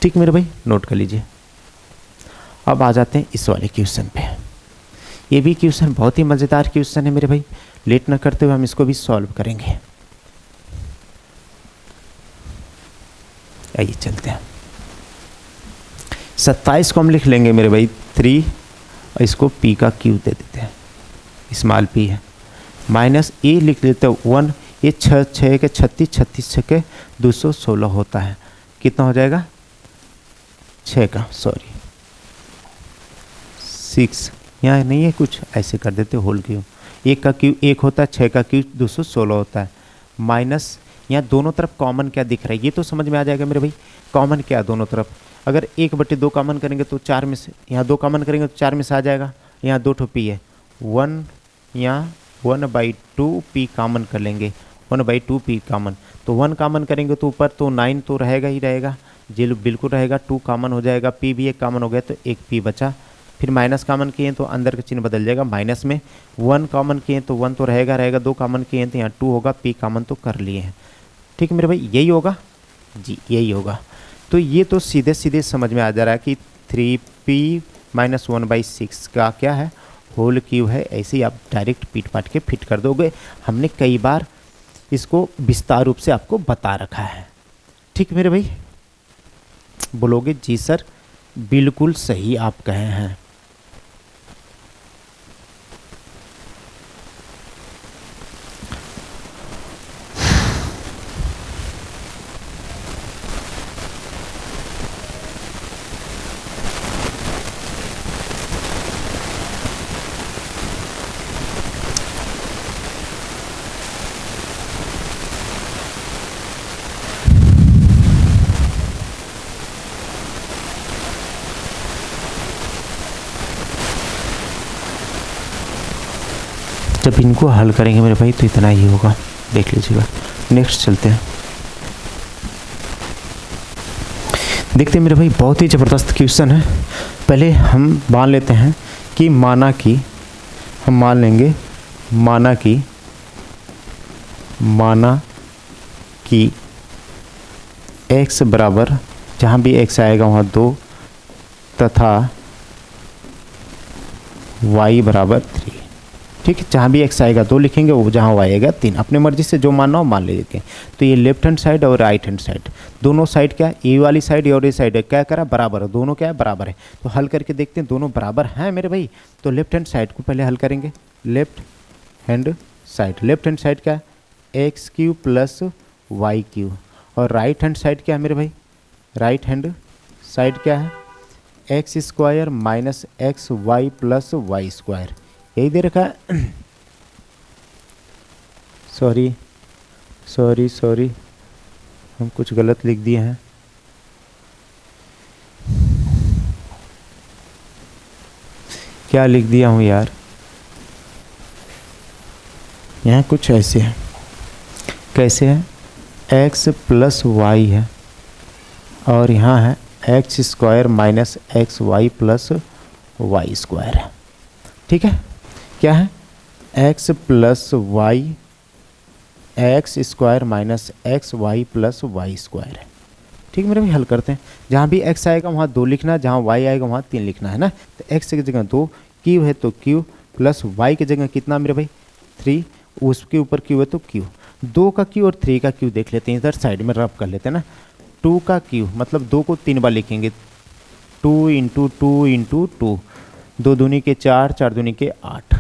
ठीक मेरे भाई, नोट कर लीजिए। अब आ जाते हैं इस वाले क्वेश्चन पे। ये भी क्वेश्चन बहुत ही मज़ेदार क्वेश्चन है मेरे भाई, लेट ना करते हुए हम इसको भी सॉल्व करेंगे। आइए चलते हैं। 27 को हम लिख लेंगे मेरे भाई 3, और इसको p का q दे देते हैं, स्मॉल p है, माइनस a लिख लेते हैं 1, ये 6 के 36, 36 के 216 होता है। कितना हो जाएगा 6 का 6, यहाँ नहीं है कुछ, ऐसे कर देते होल क्यू, 1 का क्यू 1 होता है, 6 का क्यू 216 होता है, माइनस यहाँ दोनों तरफ कॉमन क्या दिख रहा है ये तो समझ में आ जाएगा मेरे भाई। कॉमन क्या दोनों तरफ, अगर 1/2 कॉमन करेंगे तो 4 में से, यहाँ 2 कॉमन करेंगे तो 4 में से आ जाएगा। यहाँ 2 ठो p है, 1 यहाँ 1/2 p कॉमन कर लेंगे, 1/2 p कॉमन, तो 1 कॉमन करेंगे तो ऊपर तो 9 तो रहेगा ही रहेगा, जी बिल्कुल रहेगा, 2 कॉमन हो जाएगा, p भी एक कॉमन हो गया तो एक p बचा। फिर माइनस कॉमन किए तो अंदर का चिन्ह बदल जाएगा माइनस में, 1 कॉमन किए तो 1 तो रहेगा, 2 कॉमन किए तो यहाँ 2 होगा, p कॉमन तो कर लिए हैं। ठीक है मेरे भाई, यही होगा जी, यही होगा। तो ये तो सीधे सीधे समझ में आ जा रहा है कि 3p माइनस 1/6 का क्या है होल क्यू है। ऐसे ही आप डायरेक्ट पीट पाट के फिट कर दोगे, हमने कई बार इसको विस्तार रूप से आपको बता रखा है। ठीक मेरे भाई, बोलोगे जी सर बिल्कुल सही आप कहे हैं। जब इनको हल करेंगे मेरे भाई तो इतना ही होगा, देख लीजिएगा। नेक्स्ट चलते हैं, देखते हैं मेरे भाई, बहुत ही ज़बरदस्त क्वेश्चन है। पहले हम मान लेते हैं कि माना कि x बराबर, जहाँ भी x आएगा वहाँ 2 तथा y बराबर 3। ठीक है, जहाँ भी x आएगा 2 लिखेंगे, वो जहाँ y आएगा 3, अपने मर्जी से जो मानना हो मान लीजिए। तो ये लेफ्ट हैंड साइड और राइट हैंड साइड, दोनों साइड क्या है, ए वाली साइड और ये साइड क्या करा बराबर है, दोनों क्या है बराबर है। तो हल करके देखते हैं, दोनों बराबर हैं मेरे भाई। तो लेफ्ट हैंड साइड को पहले हल करेंगे, left hand side. Left hand side क्या है, x cube plus y cube, और राइट हैंड साइड क्या है मेरे भाई, राइट हैंड साइड क्या है, x square minus x y plus y square, यही दे रखा है। सॉरी सॉरी सॉरी, हम कुछ गलत लिख दिए हैं। क्या लिख दिया हूँ यार, यहाँ कुछ ऐसे है, कैसे है, x प्लस वाई है, और यहाँ है x square minus x y plus y square है। ठीक है, क्या है, x plus y x square minus x y plus y square है। ठीक मेरे भाई, हल करते हैं। जहाँ भी x आएगा वहाँ 2 लिखना, जहाँ y आएगा वहाँ 3 लिखना है ना। तो x की जगह 2, q है तो q, प्लस y की जगह कितना मेरे भाई 3, उसके ऊपर q है तो q। 2 का q और 3 का q देख लेते हैं, इधर साइड में रब कर लेते हैं ना। 2 का q मतलब 2 को 3 बार लिखेंगे, 2 इंटू 2 इंटू 2, 2 दूनी के 4, 4 दूनी के 8।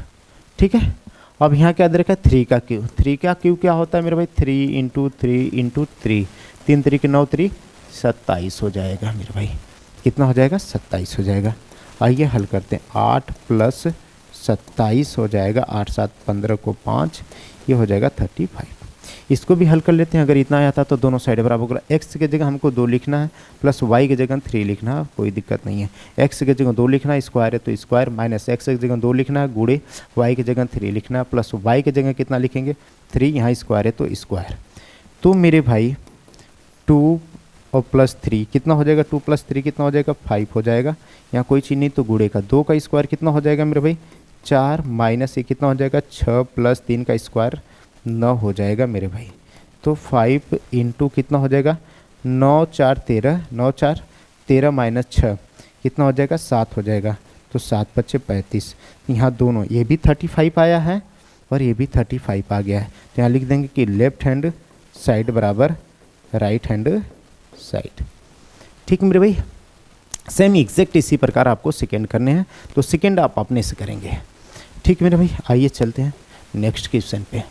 ठीक है, अब यहाँ क्या दे रखा है, 3 का q। 3 का q क्या होता है मेरे भाई, 3 इंटू 3 इंटू 3, 3 3 के 9, 3 27 हो जाएगा मेरे भाई। कितना हो जाएगा, 27 हो जाएगा। आइए हल करते हैं, 8 प्लस 27 हो जाएगा, 8 7 15 को 5, ये हो जाएगा 35। इसको भी हल कर लेते हैं। अगर इतना आया था तो दोनों साइड बराबर होगा। एक्स की जगह हमको 2 लिखना है, प्लस वाई की जगह 3 लिखना है, कोई दिक्कत नहीं है। एक्स की जगह 2 लिखना है, स्क्वायर है तो स्क्वायर, माइनस एक्स की जगह 2 लिखना है, गुड़े वाई की जगह 3 लिखना है, प्लस वाई की जगह कितना लिखेंगे 3, यहाँ स्क्वायर है तो स्क्वायर। तो मेरे भाई 2 और प्लस 3 कितना हो जाएगा, 2 प्लस 3 कितना हो जाएगा, 5 हो जाएगा। यहाँ कोई चीज़ नहीं तो गुड़े का 2 का स्क्वायर कितना हो जाएगा मेरे भाई 4, माइनस ये कितना हो जाएगा 6 प्लस 3 का स्क्वायर 9 हो जाएगा मेरे भाई। तो 5 इंटू कितना हो जाएगा, 9 4 13, 9 4 13 माइनस 6 कितना हो जाएगा 7 हो जाएगा। तो 7 5 35, यहाँ दोनों ये भी 35 आया है और ये भी 35 आ गया है। तो यहाँ लिख देंगे कि लेफ्ट हैंड साइड बराबर राइट हैंड साइड। ठीक मेरे भाई, सेम एग्जैक्ट इसी प्रकार आपको सेकेंड करने हैं, तो सेकेंड आप अपने से करेंगे। ठीक मेरे भाई, आइए चलते हैं नेक्स्ट क्वेश्चन पे।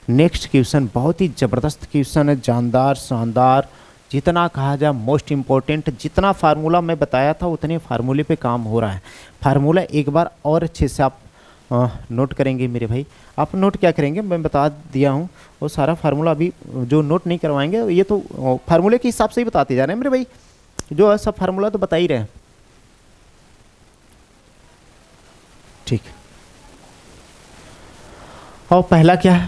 नेक्स्ट क्वेश्चन बहुत ही ज़बरदस्त क्वेश्चन है, जानदार शानदार, जितना कहा जाए मोस्ट इम्पोर्टेंट। जितना फार्मूला मैं बताया था उतने फार्मूले पे काम हो रहा है। फार्मूला एक बार और अच्छे से आप नोट करेंगे मेरे भाई। आप नोट क्या करेंगे, मैं बता दिया हूँ, वो सारा फार्मूला अभी जो नोट नहीं करवाएंगे, ये तो फार्मूले के हिसाब से ही बताते जा रहे हैं मेरे भाई, जो है सब फार्मूला तो बता ही रहे हैं। ठीक, और पहला क्या है,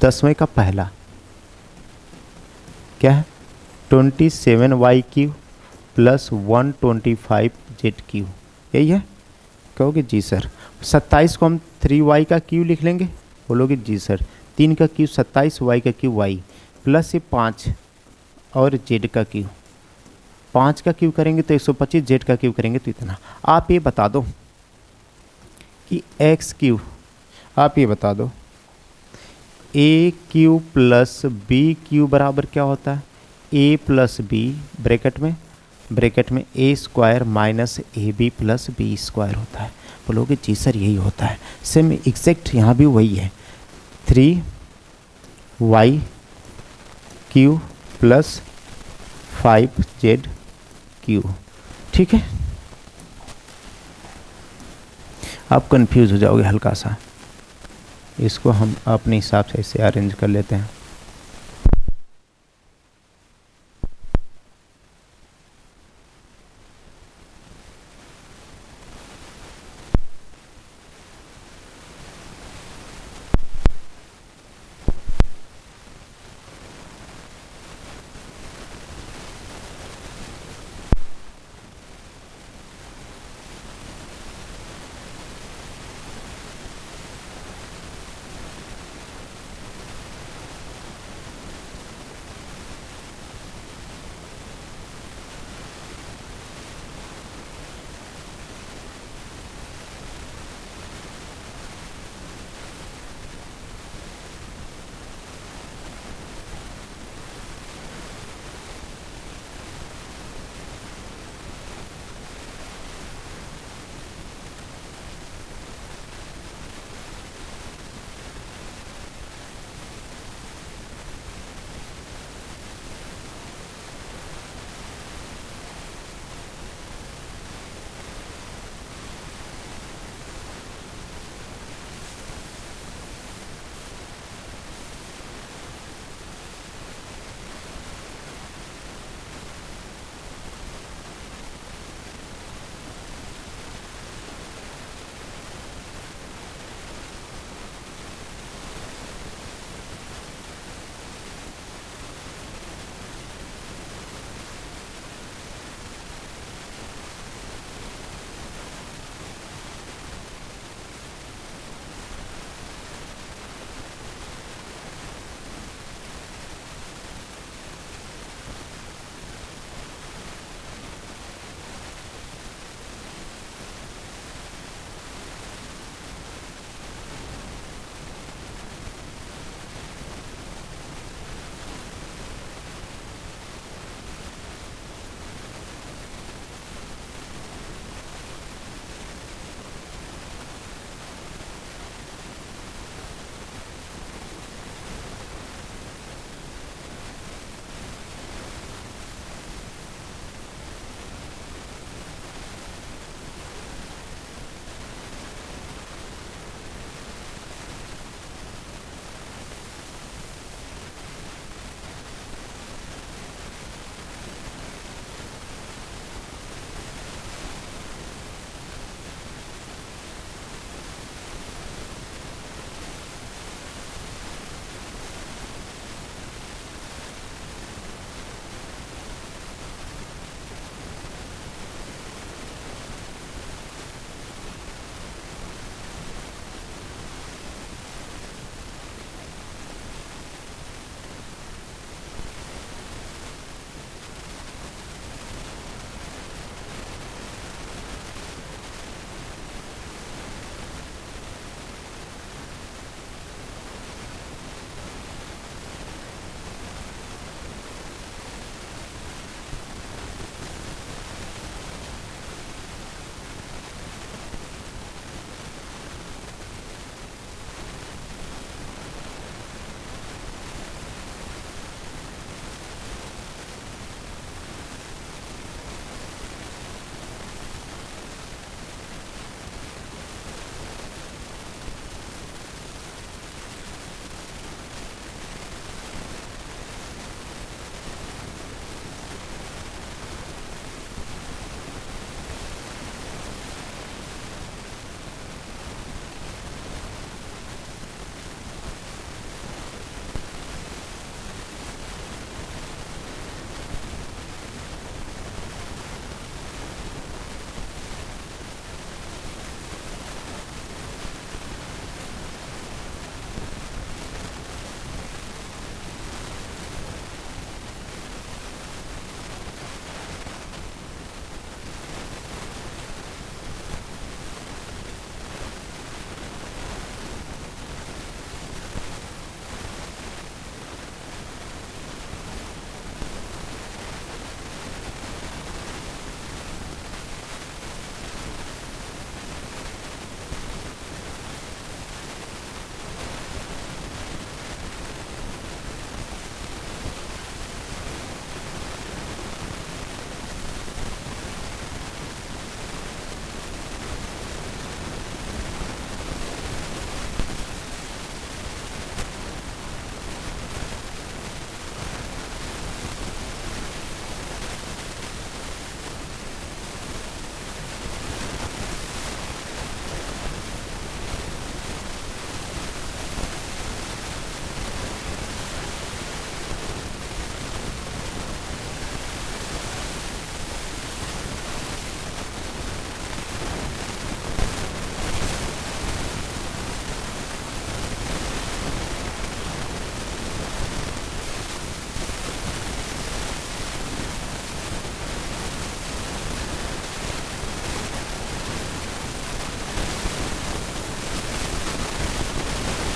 10वें का पहला क्या है, 27y Q plus 125z Q, यही है। कहोगे जी सर। 27 को हम 3y का क्यू लिख लेंगे, बोलोगे जी सर। 3 का क्यू 27, y का क्यू y, प्लस ये 5 और z का क्यू, 5 का क्यू करेंगे तो 125, z का क्यू करेंगे तो इतना। आप ये बता दो कि x क्यू, आप ये बता दो A cube plus B cube बराबर क्या होता है, ए प्लस बी ब्रैकेट में A square minus A B plus B square होता है। बोलोगे जी सर यही होता है। सेम एग्जैक्ट यहाँ भी वही है, 3y Q plus 5z Q. ठीक है, आप कंफ्यूज हो जाओगे हल्का सा, इसको हम अपने हिसाब से इसे अरेंज कर लेते हैं।